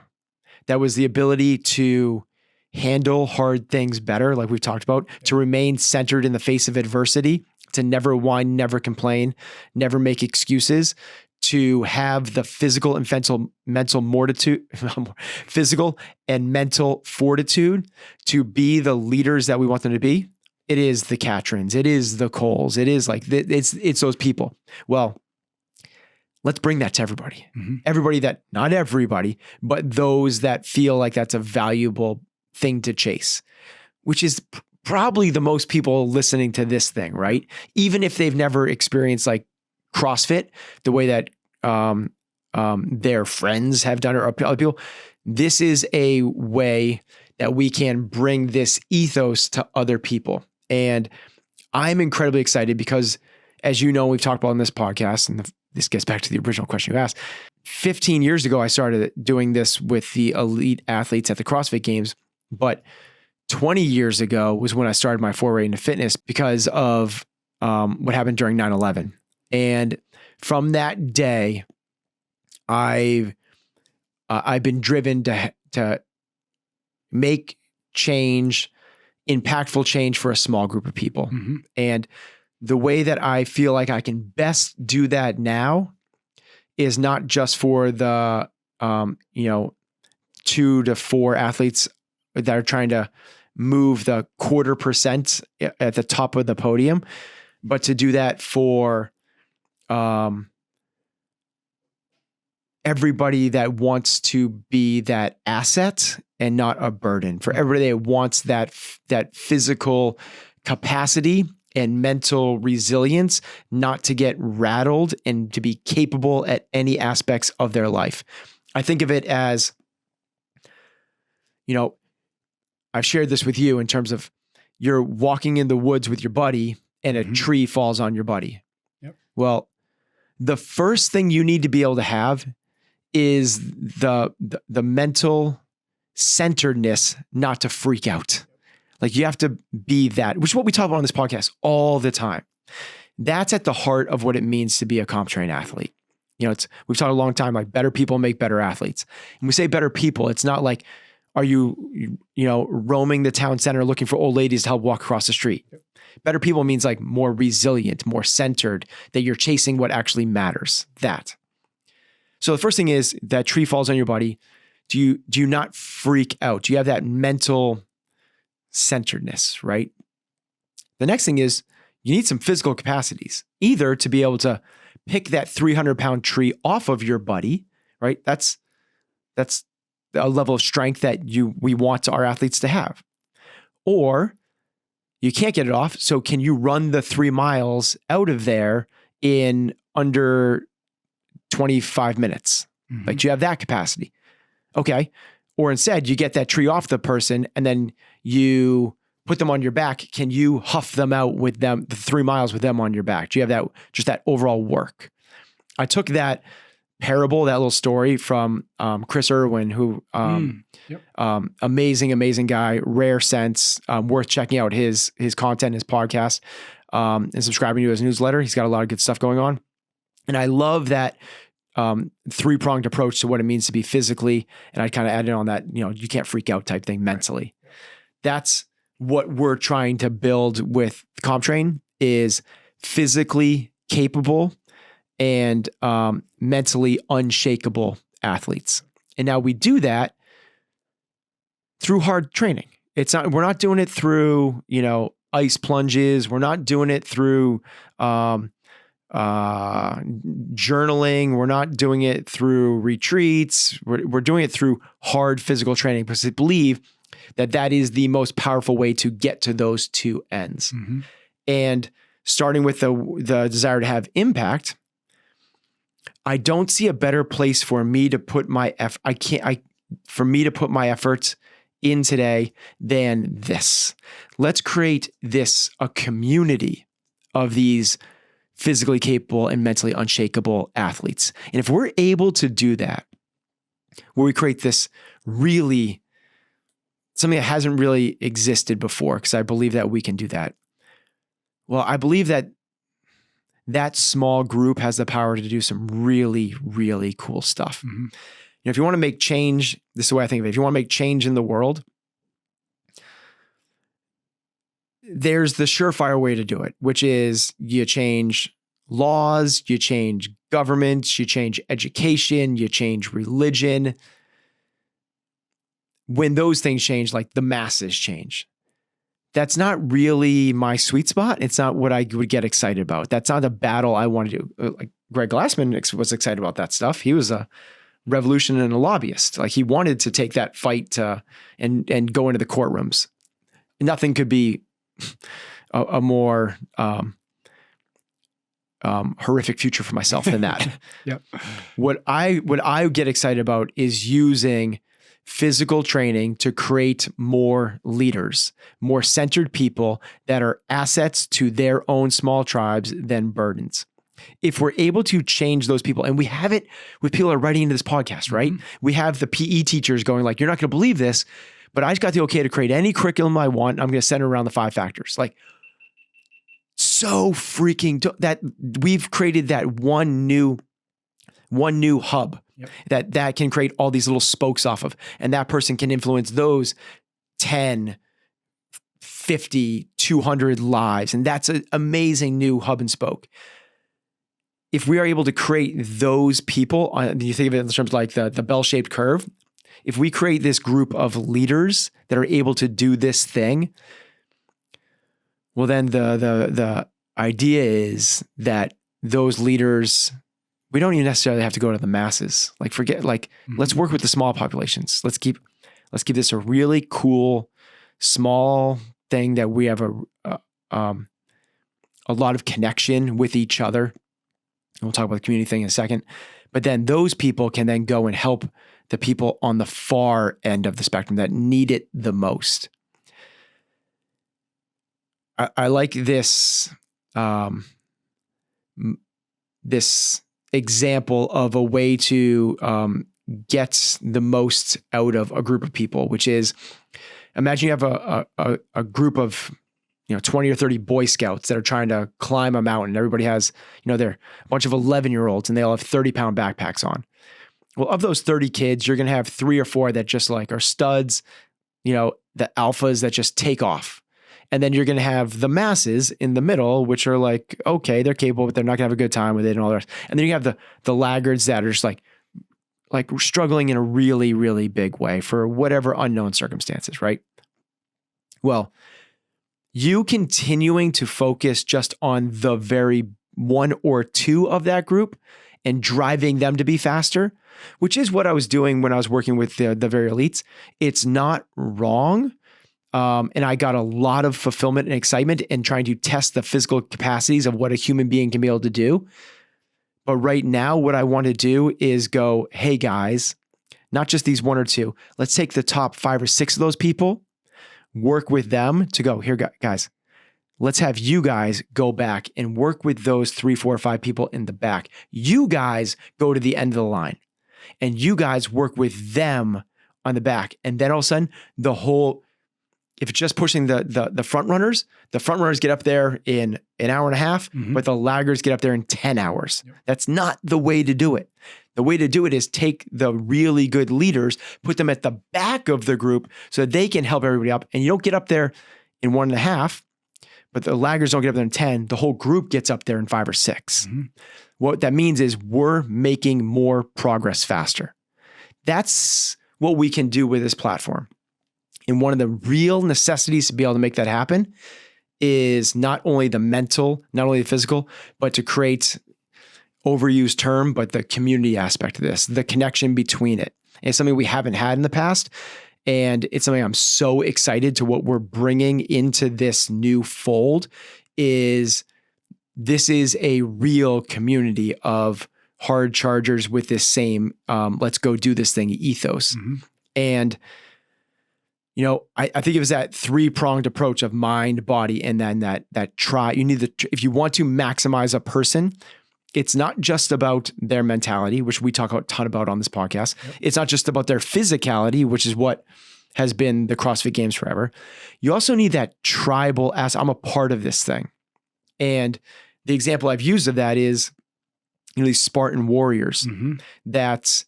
that was the ability to handle hard things better, like we've talked about, to remain centered in the face of adversity, to never whine, never complain, never make excuses, to have the physical and physical and mental fortitude to be the leaders that we want them to be, it is the Catrins, it is the Coles, it is like, it's those people. Well, let's bring that to everybody. Everybody that, not everybody, but those that feel like that's a valuable thing to chase, which is probably the most people listening to this thing, right? Even if they've never experienced like CrossFit the way that their friends have done it, or other people, this is a way that we can bring this ethos to other people. And I'm incredibly excited because, as you know, we've talked about on this podcast, and this gets back to the original question you asked. 15 years ago, I started doing this with the elite athletes at the CrossFit Games, but 20 years ago was when I started my foray into fitness because of what happened during 9/11. And from that day, I've been driven to make change, impactful change for a small group of people. And the way that I feel like I can best do that now is not just for the 2 to 4 athletes that are trying to move the 0.25% at the top of the podium, but to do that for everybody that wants to be that asset and not a burden, for everybody that wants that physical capacity and mental resilience, not to get rattled and to be capable at any aspects of their life. I think of it as, I've shared this with you in terms of you're walking in the woods with your buddy and a tree falls on your buddy. Yep. Well, the first thing you need to be able to have is the mental centeredness not to freak out. Like you have to be that, which is what we talk about on this podcast all the time. That's at the heart of what it means to be a CompTrain athlete. We've talked a long time, like better people make better athletes. And we say better people, it's not like, are you roaming the town center looking for old ladies to help walk across the street? Better people means like more resilient, more centered, that you're chasing what actually matters. That. So the first thing is that tree falls on your body. Do you not freak out? Do you have that mental centeredness, right? The next thing is you need some physical capacities, either to be able to pick that 300-pound tree off of your buddy, right? That's a level of strength that we want our athletes to have. Or you can't get it off. So can you run the 3 miles out of there in under 25 minutes? Like, do you have that capacity? Okay. Or instead you get that tree off the person and then you put them on your back. Can you huff them out with them, the 3 miles with them on your back? Do you have that overall work? I took that parable, that little story from Chris Irwin, who amazing guy, rare sense, worth checking out his content, his podcast, and subscribing to his newsletter. He's got a lot of good stuff going on. And I love that 3-pronged approach to what it means to be physically. And I kind of added on that, you can't freak out type thing mentally. That's what we're trying to build with CompTrain, is physically capable and mentally unshakable athletes. And now we do that through hard training. We're not doing it through, ice plunges. We're not doing it through journaling. We're not doing it through retreats. We're doing it through hard physical training, because I believe that is the most powerful way to get to those two ends. And starting with the desire to have impact, I don't see a better place for me to put my efforts in today than this. Let's create a community of these physically capable and mentally unshakable athletes. And if we're able to do that, where we create this really something that hasn't really existed before, because I believe that we can do that. Well, I believe that small group has the power to do some really, really cool stuff. If you want to make change, this is the way I think of it. If you want to make change in the world, there's the surefire way to do it, which is you change laws, you change governments, you change education, you change religion. When those things change, like the masses change. That's not really my sweet spot. It's not what I would get excited about. That's not a battle I want to do. Like Greg Glassman was excited about that stuff. He was a revolution and a lobbyist. Like he wanted to take that fight and go into the courtrooms. Nothing could be a more horrific future for myself than that. Yep. What I get excited about is using physical training to create more leaders, more centered people that are assets to their own small tribes than burdens. If we're able to change those people, and we have it with people that are writing into this podcast, right? We have the PE teachers going like, you're not going to believe this, but I just got the okay to create any curriculum I want. I'm going to center around the 5 factors. Like, so freaking that we've created that one new hub. Yep. that can create all these little spokes off of, and that person can influence those 10, 50, 200 lives. And that's an amazing new hub and spoke. If we are able to create those people, you think of it in terms of like the bell-shaped curve. If we create this group of leaders that are able to do this thing, well, then the idea is that those leaders, we don't even necessarily have to go to the masses. Like let's work with the small populations. Let's keep this a really cool, small thing that we have a lot of connection with each other. And we'll talk about the community thing in a second. But then those people can then go and help the people on the far end of the spectrum that need it the most. I like this, this example of a way to get the most out of a group of people, which is, imagine you have a group of 20 or 30 Boy Scouts that are trying to climb a mountain. Everybody has, they're a bunch of 11-year-olds and they all have 30-pound backpacks on. Well, of those 30 kids, you're going to have 3 or 4 that just like are studs, the alphas that just take off. And then you're going to have the masses in the middle, which are like, okay, they're capable, but they're not going to have a good time with it and all the rest. And then you have the laggards that are just like struggling in a really, really big way for whatever unknown circumstances, right? Well, you continuing to focus just on the very 1 or 2 of that group and driving them to be faster, which is what I was doing when I was working with the very elites. It's not wrong. And I got a lot of fulfillment and excitement in trying to test the physical capacities of what a human being can be able to do. But right now, what I want to do is go, hey guys, not just these 1 or 2, let's take the top 5 or 6 of those people, work with them to go, here guys, let's have you guys go back and work with those 3, 4, or 5 people in the back. You guys go to the end of the line and you guys work with them on the back. And then all of a sudden if it's just pushing the front runners get up there in an hour and a half, but the laggards get up there in 10 hours. Yep. That's not the way to do it. The way to do it is take the really good leaders, put them at the back of the group so that they can help everybody up. And you don't get up there in 1.5, but the laggards don't get up there in 10. The whole group gets up there in 5 or 6. Mm-hmm. What that means is we're making more progress faster. That's what we can do with this platform. And one of the real necessities to be able to make that happen is not only the mental, not only the physical, but to create, overused term, but the community aspect of this, the connection between it. And it's something we haven't had in the past. And it's something I'm so excited to what we're bringing into this new fold is this is a real community of hard chargers with this same, let's go do this thing ethos. Mm-hmm. And I think it was that 3-pronged approach of mind, body, and then that try. You need if you want to maximize a person, it's not just about their mentality, which we talk a ton about on this podcast. Yep. It's not just about their physicality, which is what has been the CrossFit Games forever. You also need that tribal aspect. I'm a part of this thing. And the example I've used of that is, these Spartan warriors that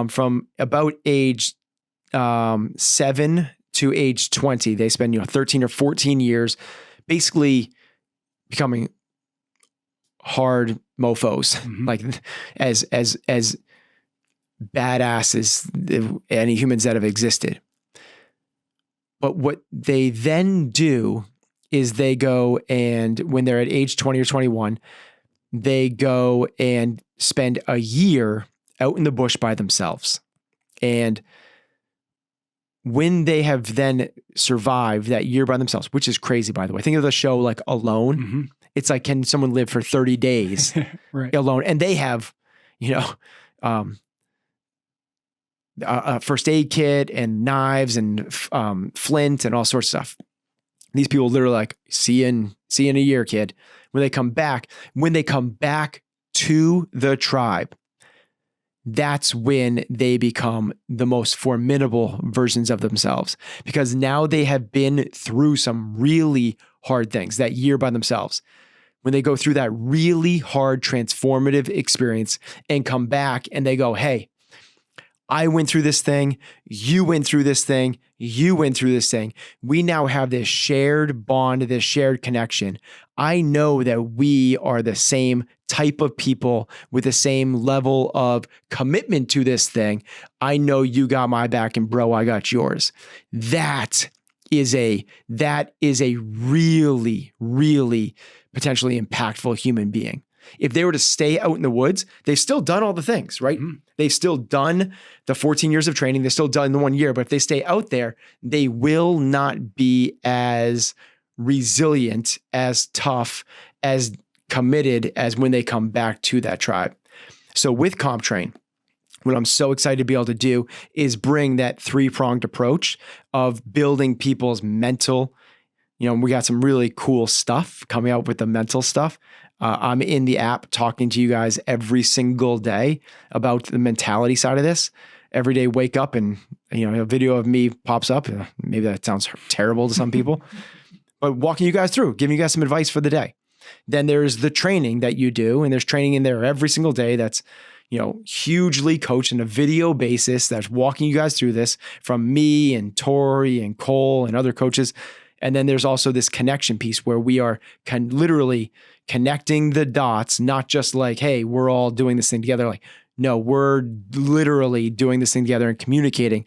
from about age 7 to age 20, they spend 13 or 14 years basically becoming hard mofos, like as badass as any humans that have existed. But what they then do is they go and when they're at age 20 or 21, they go and spend a year out in the bush by themselves. And when they have then survived that year by themselves, which is crazy, by the way, think of the show like Alone. Mm-hmm. It's like, can someone live for 30 days right. alone? And they have, a first aid kit and knives and flint and all sorts of stuff. These people literally like, see you in a year, kid. When they come back to the tribe, that's when they become the most formidable versions of themselves, because now they have been through some really hard things that year by themselves. When they go through that really hard transformative experience and come back and they go, hey, I went through this thing, you went through this thing, you went through this thing. We now have this shared bond, this shared connection. I know that we are the same type of people with the same level of commitment to this thing. I know you got my back and bro, I got yours. That is a really, really potentially impactful human being. If they were to stay out in the woods, they've still done all the things, right? Mm-hmm. They've still done the 14 years of training. They've still done the 1 year, but if they stay out there, they will not be as resilient, as tough, as committed as when they come back to that tribe. So with CompTrain, what I'm so excited to be able to do is bring that 3-pronged approach of building people's mental. We got some really cool stuff coming out with the mental stuff. I'm in the app talking to you guys every single day about the mentality side of this. Every day, wake up and, a video of me pops up. Maybe that sounds terrible to some people, but walking you guys through, giving you guys some advice for the day. Then there's the training that you do, and there's training in there every single day that's, hugely coached on a video basis that's walking you guys through this from me and Tori and Cole and other coaches. And then there's also this connection piece where we are literally connecting the dots, not just like, hey, we're all doing this thing together. Like, no, we're literally doing this thing together and communicating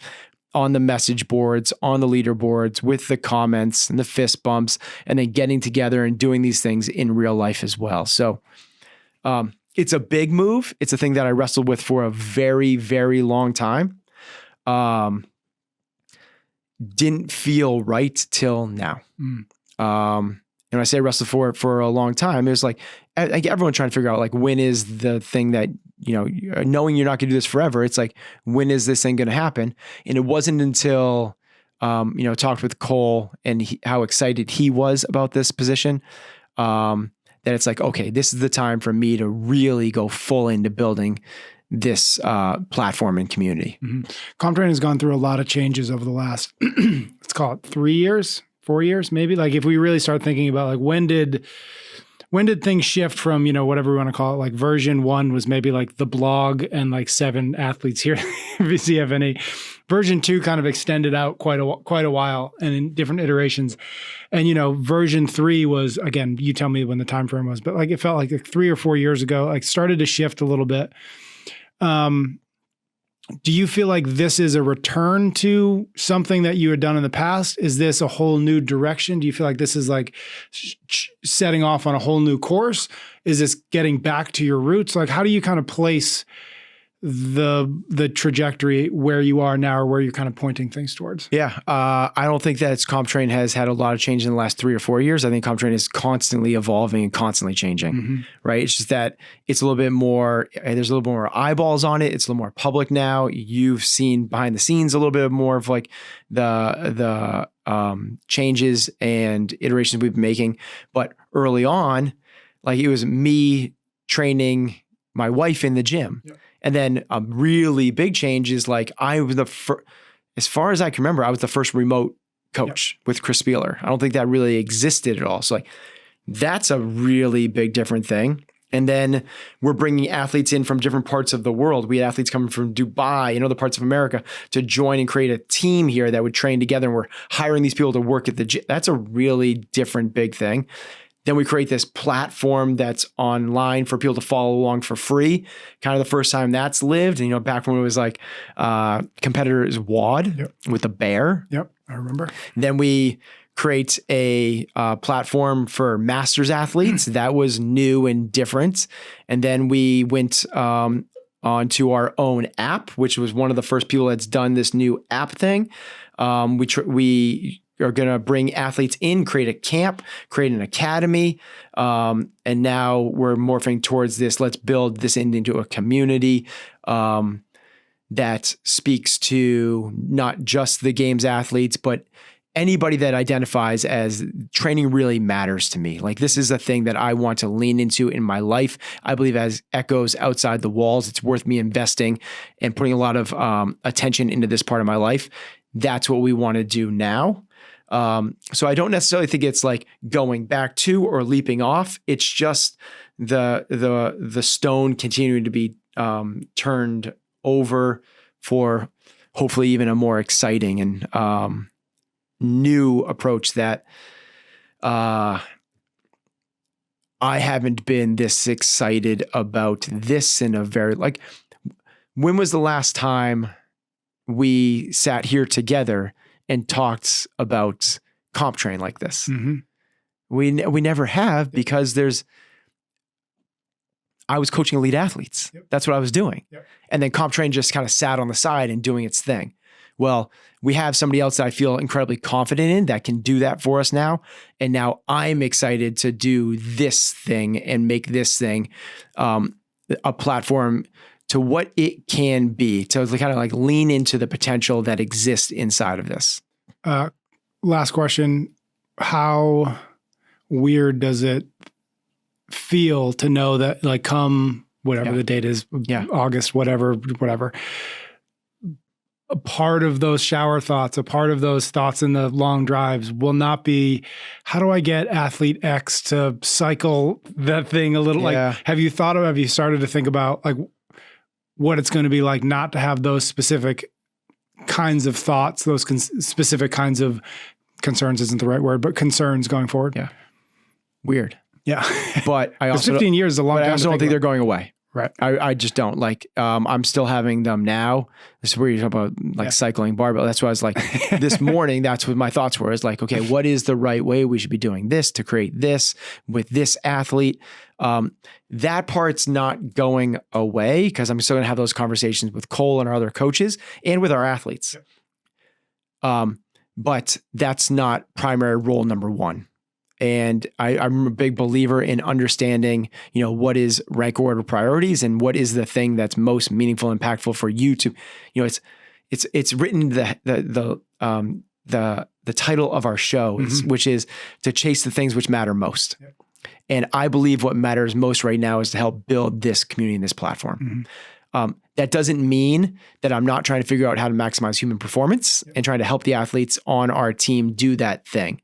on the message boards, on the leaderboards, with the comments and the fist bumps, and then getting together and doing these things in real life as well. So it's a big move. It's a thing that I wrestled with for a very, very long time. Didn't feel right till now. And I say wrestle for a long time. It was like everyone trying to figure out like, when is the thing that, knowing you're not going to do this forever. It's like, when is this thing going to happen? And it wasn't until, talked with Cole and how excited he was about this position, that it's like, okay, this is the time for me to really go full into building this platform and community. Mm-hmm. CompTrain has gone through a lot of changes over the last, let's call it 3 years, 4 years, maybe. Like if we really start thinking about like, when did things shift from, whatever we want to call it, like version 1 was maybe like the blog and like 7 athletes here at VCFNE. Version 2 kind of extended out quite a while and in different iterations. And, version 3 was, again, you tell me when the time frame was, but like, it felt like 3 or 4 years ago, like started to shift a little bit. Do you feel like this is a return to something that you had done in the past? Is this a whole new direction? Do you feel like this is like setting off on a whole new course? Is this getting back to your roots? Like, how do you kind of place the trajectory where you are now, or where you're kind of pointing things towards? Yeah. I don't think that CompTrain has had a lot of change in the last 3 or 4 years. I think CompTrain is constantly evolving and constantly changing, right? It's just that it's a little bit more, there's a little bit more eyeballs on it. It's a little more public now. You've seen behind the scenes a little bit more of like the changes and iterations we've been making. But early on, like it was me training my wife in the gym. Yep. And then a really big change is like I was as far as I can remember, I was the first remote coach with Chris Spieler. I don't think that really existed at all. So like that's a really big different thing. And then we're bringing athletes in from different parts of the world. We had athletes coming from Dubai and other parts of America to join and create a team here that would train together. And we're hiring these people to work at the gym. That's a really different big thing. Then we create this platform that's online for people to follow along for free. Kind of the first time that's lived. And, back when it was like competitors WOD with the bear. Yep, I remember. Then we create a platform for masters athletes. That was new and different. And then we went onto our own app, which was one of the first people that's done this new app thing. We are going to bring athletes in, create a camp, create an academy. And now we're morphing towards this. Let's build this into a community that speaks to not just the games athletes, but anybody that identifies as training really matters to me. Like this is a thing that I want to lean into in my life. I believe as echoes outside the walls, it's worth me investing and putting a lot of attention into this part of my life. That's what we want to do now. So I don't necessarily think it's like going back to or leaping off. It's just the stone continuing to be turned over for hopefully even a more exciting and new approach that I haven't been this excited about this in a very like. When was the last time we sat here together and talked about CompTrain like this? We never have, because there's I was coaching elite athletes. Yep. That's what I was doing. Yep. And then CompTrain just kind of sat on the side and doing its thing. Well, we have somebody else that I feel incredibly confident in that can do that for us now. And now I'm excited to do this thing and make this thing a platform to what it can be, to kind of like lean into the potential that exists inside of this. Last question. How weird does it feel to know that, like, come whatever the date is, August, whatever, a part of those shower thoughts, a part of those thoughts in the long drives will not be, how do I get athlete X to cycle that thing a little? Like, have you started to think about like what it's going to be like not to have those specific kinds of thoughts, those specific kinds of concerns isn't the right word, but concerns going forward? Yeah. Weird. Yeah. But I also 15 years is a long time. I also don't think they're going away. Right. I just don't. Like, I'm still having them now. This is where you talk about like cycling barbell. That's why I was like, this morning, that's what my thoughts were. Is like, okay, what is the right way we should be doing this to create this with this athlete? That part's not going away because I'm still going to have those conversations with Cole and our other coaches and with our athletes. But that's not primary role number one. And I'm a big believer in understanding, what is rank order priorities and what is the thing that's most meaningful, impactful for you to, it's written the title of our show, which is to chase the things which matter most. Yep. And I believe what matters most right now is to help build this community and this platform. That doesn't mean that I'm not trying to figure out how to maximize human performance and trying to help the athletes on our team do that thing.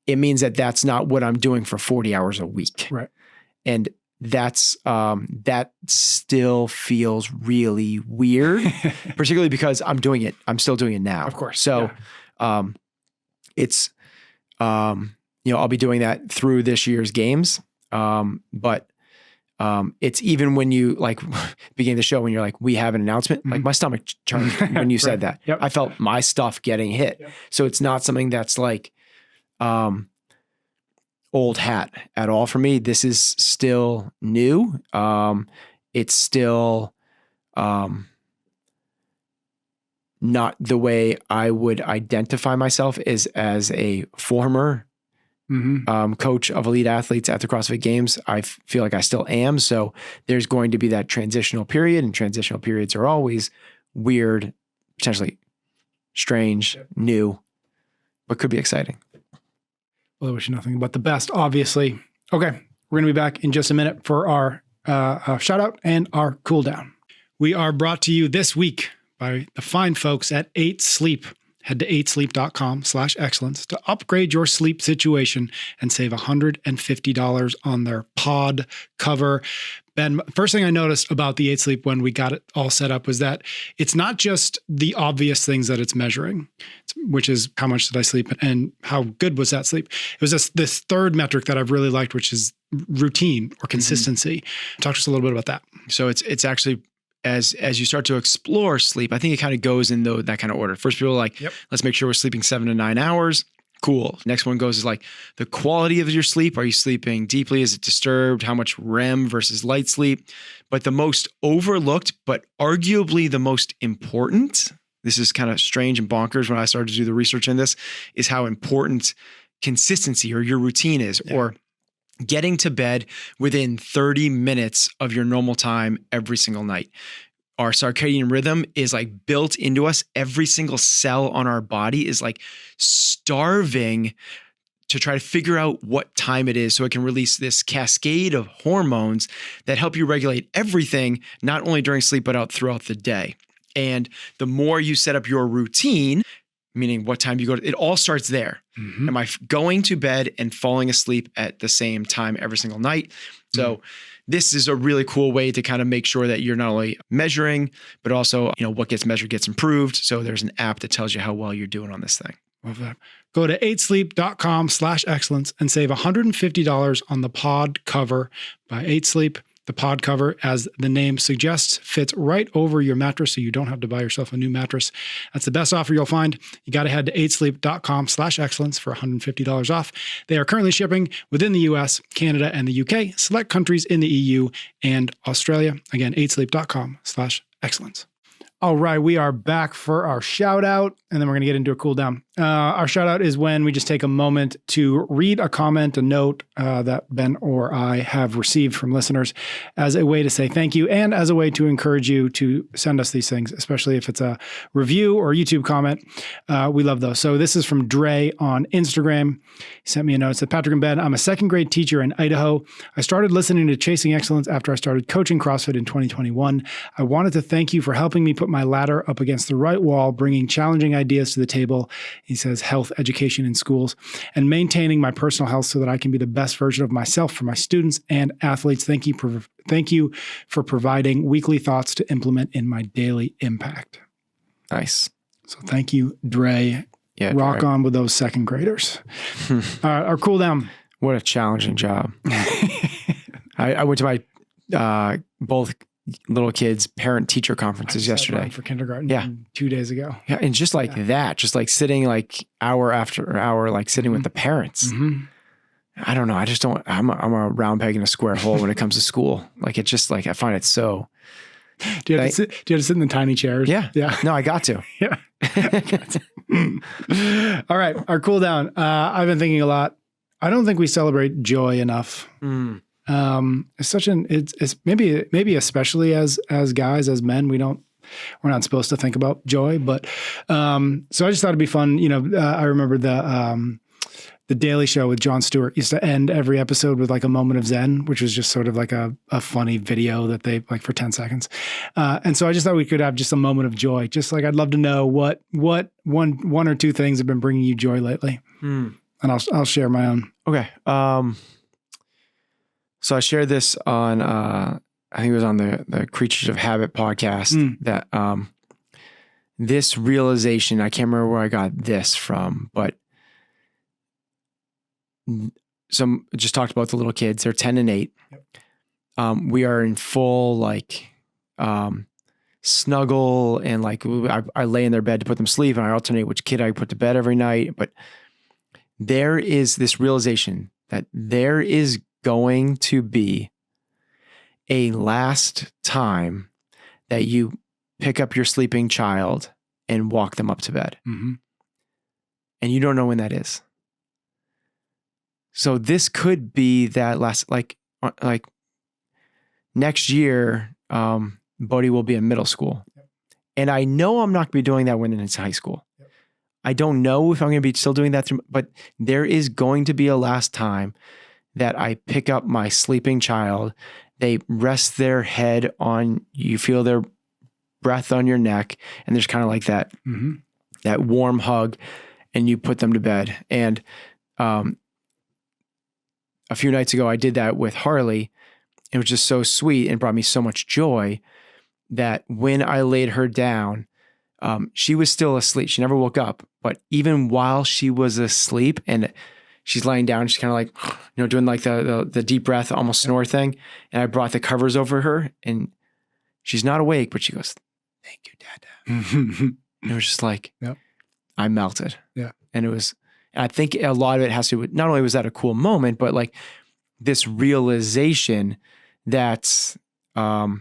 It means that that's not what I'm doing for 40 hours a week. Right. And that's, that still feels really weird, particularly because I'm doing it. I'm still doing it now. Of course. So, it's, I'll be doing that through this year's games. But it's even when you like begin the show, when you're like, we have an announcement, like my stomach churned when you said that. I felt my stuff getting hit. So it's not something that's like, old hat at all for me. This is still new. It's still, not the way I would identify myself as a former, coach of elite athletes at the CrossFit Games. I feel like I still am. So there's going to be that transitional period, and transitional periods are always weird, potentially strange, new, but could be exciting. Well, I wish you nothing but the best, obviously. Okay, we're going to be back in just a minute for our shout out and our cool down. We are brought to you this week by the fine folks at 8 Sleep. Head to 8sleep.com/excellence to upgrade your sleep situation and save $150 on their pod cover. Ben, first thing I noticed about the 8 Sleep when we got it all set up was that it's not just the obvious things that it's measuring, which is how much did I sleep and how good was that sleep. It was this third metric that I've really liked, which is routine or consistency. Talk to us a little bit about that. So it's actually, as you start to explore sleep, I think it kind of goes in that kind of order. First, people are like, let's make sure we're sleeping 7 to 9 hours. Cool. Next one goes is like the quality of your sleep. Are you sleeping deeply? Is it disturbed? How much REM versus light sleep? But the most overlooked, but arguably the most important, this is kind of strange and bonkers when I started to do the research in this, is how important consistency or your routine is, or getting to bed within 30 minutes of your normal time every single night. Our circadian rhythm is like built into us. Every single cell on our body is like starving to try to figure out what time it is so it can release this cascade of hormones that help you regulate everything, not only during sleep, but out throughout the day. And the more you set up your routine, meaning what time you go to, it all starts there. Am I going to bed and falling asleep at the same time every single night? So this is a really cool way to kind of make sure that you're not only measuring, but also, what gets measured gets improved. So there's an app that tells you how well you're doing on this thing. Love that. Go to 8sleep.com/excellence and save $150 on the pod cover by 8 Sleep. The pod cover, as the name suggests, fits right over your mattress, so you don't have to buy yourself a new mattress. That's the best offer you'll find. You got to head to 8sleep.com/excellence for $150 off. They are currently shipping within the US, Canada, and the UK, select countries in the EU and Australia. Again, 8sleep.com/excellence. All right, we are back for our shout out, and then we're going to get into a cool down. Our shout out is when we just take a moment to read a comment, a note that Ben or I have received from listeners as a way to say thank you and as a way to encourage you to send us these things, especially if it's a review or YouTube comment. We love those. So this is from Dre on Instagram. He sent me a note. It said, Patrick and Ben, I'm a second grade teacher in Idaho. I started listening to Chasing Excellence after I started coaching CrossFit in 2021. I wanted to thank you for helping me put my ladder up against the right wall, bringing challenging ideas to the table. He says health education in schools and maintaining my personal health so that I can be the best version of myself for my students and athletes. Thank you for providing weekly thoughts to implement in my daily impact. Nice. So thank you, Dre. Yeah, Rock Dre. on with those second graders. All right, our cool down. What a challenging job. I went to my both little kids parent-teacher conferences yesterday. For kindergarten. Yeah. 2 days ago. Yeah, and just like that, just like sitting like hour after hour, like sitting with the parents. Mm-hmm. I don't know. I just don't, I'm a round peg in a square hole when it comes to school. Like it's just like, I find it so. Do you have to sit in the tiny chairs? Yeah. Yeah. No, I got to. Yeah. All right. Our cool down. I've been thinking a lot. I don't think we celebrate joy enough. It's maybe especially as guys, as men, we're not supposed to think about joy, but, so I just thought it'd be fun. I remember the Daily Show with Jon Stewart used to end every episode with like a moment of Zen, which was just sort of like a funny video that they like for 10 seconds. And so I just thought we could have just a moment of joy. Just like, I'd love to know what one or two things have been bringing you joy lately. And I'll share my own. Okay. So I shared this on, I think it was on the Creatures of Habit podcast that, this realization, I can't remember where I got this from, but just talked about the little kids. They're 10 and 8. Yep. We are in full like snuggle and like I lay in their bed to put them to sleep and I alternate which kid I put to bed every night. But there is this realization that there is going to be a last time that you pick up your sleeping child and walk them up to bed. Mm-hmm. And you don't know when that is. So this could be that last, like next year, Bodhi will be in middle school. Yep. And I know I'm not going to be doing that when it's high school. Yep. I don't know if I'm going to be still doing that, but there is going to be a last time that I pick up my sleeping child. They rest their head on, you feel their breath on your neck, and there's kind of like that, that warm hug, and you put them to bed. And, a few nights ago, I did that with Harley. It was just so sweet and brought me so much joy that when I laid her down, she was still asleep. She never woke up, but even while she was asleep and she's laying down, she's kind of like, doing like the deep breath, almost snore thing. And I brought the covers over her and she's not awake, but she goes, "Thank you, Dada." And it was just like, I melted. Yeah. And I think a lot of it has to do with, not only was that a cool moment, but like this realization that's finite.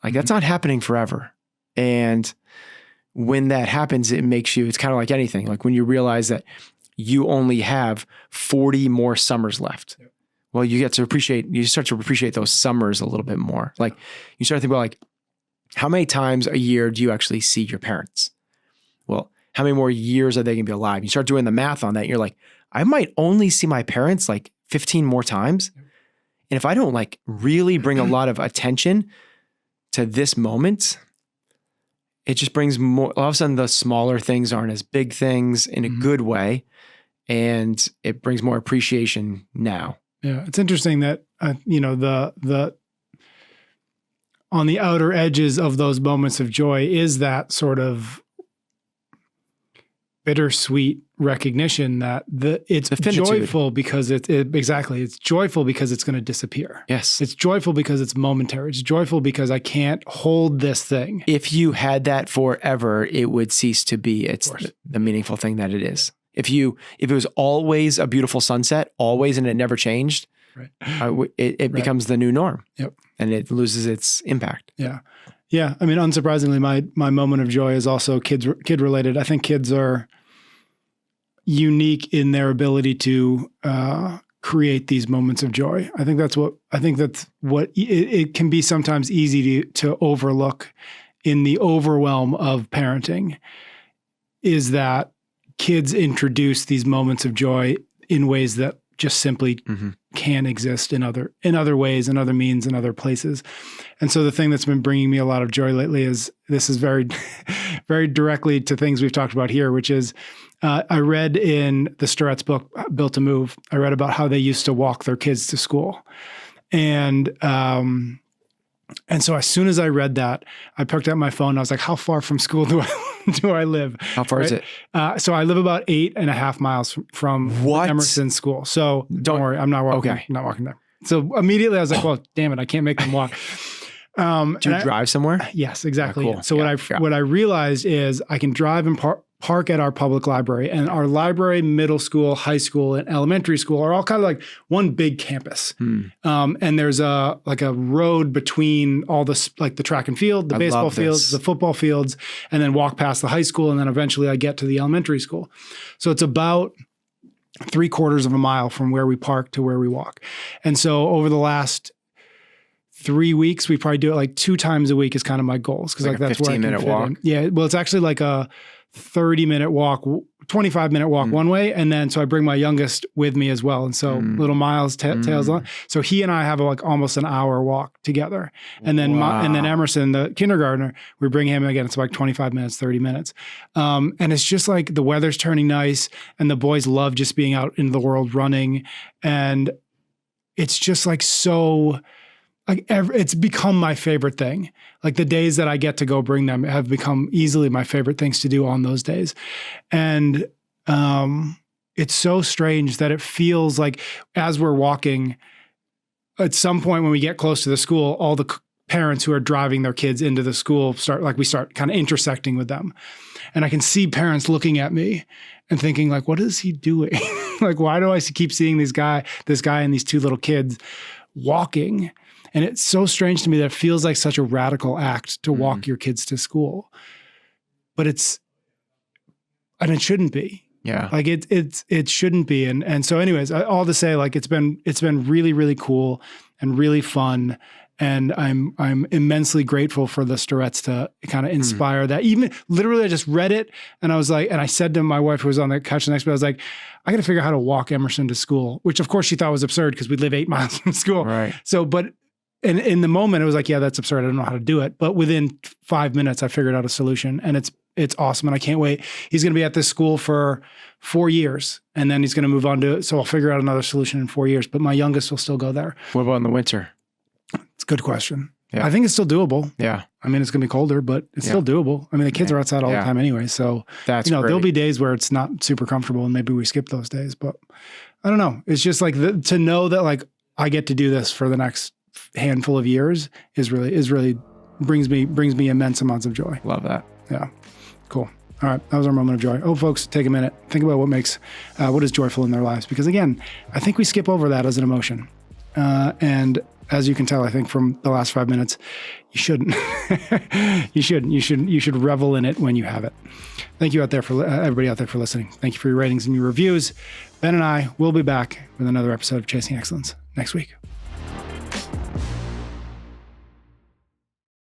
Like that's not happening forever. And when that happens, it makes you, it's kind of like anything. Like when you realize that you only have 40 more summers left. Yep. Well, you start to appreciate those summers a little bit more. Like you start to think about like, how many times a year do you actually see your parents? Well, how many more years are they going to be alive? You start doing the math on that. And you're like, I might only see my parents like 15 more times. And if I don't like really bring a lot of attention to this moment, it just brings more, all of a sudden the smaller things aren't as big things in a good way. And it brings more appreciation now. Yeah. It's interesting that, the on the outer edges of those moments of joy is that sort of bittersweet recognition that it's joyful because it's joyful because it's going to disappear. Yes. It's joyful because it's momentary. It's joyful because I can't hold this thing. If you had that forever, it would cease to be the meaningful thing that it is. If it was always a beautiful sunset, always, and it never changed, right. It becomes the new norm. Yep. And it loses its impact. Yeah. Yeah. I mean, unsurprisingly, my moment of joy is also kid related. I think kids are unique in their ability to create these moments of joy. I think that's what it can be sometimes easy to overlook in the overwhelm of parenting, is that kids introduce these moments of joy in ways that just simply can exist in other ways, in other means, in other places. And so the thing that's been bringing me a lot of joy lately is, this is very, very directly to things we've talked about here, which is I read in the Starrett's book, Built to Move, I read about how they used to walk their kids to school. And so as soon as I read that, I picked up my phone and I was like, how far from school do I live? How far is it? So I live about 8.5 miles from Emerson School. So don't worry, I'm not walking. Okay. I'm not walking there. So immediately I was like, well, damn it, I can't make them walk. Do you drive somewhere? Yes, exactly. Oh, cool. So what I realized is I can drive and park at our public library, and our library, middle school, high school, and elementary school are all kind of like one big campus. And there's a road between all the track and field, the baseball fields, the football fields, and then walk past the high school. And then eventually I get to the elementary school. So it's about 3/4 of a mile from where we park to where we walk. And so over the last 3 weeks, we probably do it like 2 times a week is kind of my goals. Cause like that's where I can 15-minute walk. In. Yeah. Well, it's actually like a 30-minute walk, 25-minute walk one way. And then, so I bring my youngest with me as well. And so little Miles tails on. So he and I have almost an hour walk together. And then, and then Emerson, the kindergartner, we bring him again. It's like 25 minutes, 30 minutes. And it's just like the weather's turning nice and the boys love just being out in the world running. And it's just like, so it's become my favorite thing. Like the days that I get to go bring them have become easily my favorite things to do on those days. And it's so strange that it feels like as we're walking, at some point when we get close to the school, all the parents who are driving their kids into the school start kind of intersecting with them. And I can see parents looking at me and thinking like, what is he doing? Like, why do I keep seeing this guy and these 2 little kids walking? And it's so strange to me that it feels like such a radical act to walk your kids to school, but it shouldn't be. Yeah. Like it shouldn't be. And so anyways, all to say, like, it's been really, really cool and really fun. And I'm immensely grateful for the Starretts to kind of inspire that. Even literally, I just read it and I was like, and I said to my wife who was on the couch next to me, I was like, I got to figure out how to walk Emerson to school, which of course she thought was absurd because we live 8 miles from school. Right. So, but and in the moment, it was like, yeah, that's absurd. I don't know how to do it. But within 5 minutes, I figured out a solution, and it's awesome. And I can't wait. He's going to be at this school for 4 years, and then he's going to move on to it. So I'll figure out another solution in 4 years. But my youngest will still go there. What about in the winter? It's a good question. Yeah. I think it's still doable. Yeah. I mean, it's going to be colder, but it's still doable. I mean, the kids are outside all the time anyway. So, that's there'll be days where it's not super comfortable, and maybe we skip those days. But I don't know. It's just like to know that like I get to do this for the next handful of years is really brings me immense amounts of joy. Love that. Yeah. Cool. All right. That was our moment of joy. Oh, folks, take a minute. Think about what is joyful in their lives. Because again, I think we skip over that as an emotion. And as you can tell, I think from the last 5 minutes, you shouldn't. You should revel in it when you have it. Thank you everybody out there for listening. Thank you for your ratings and your reviews. Ben and I will be back with another episode of Chasing Excellence next week.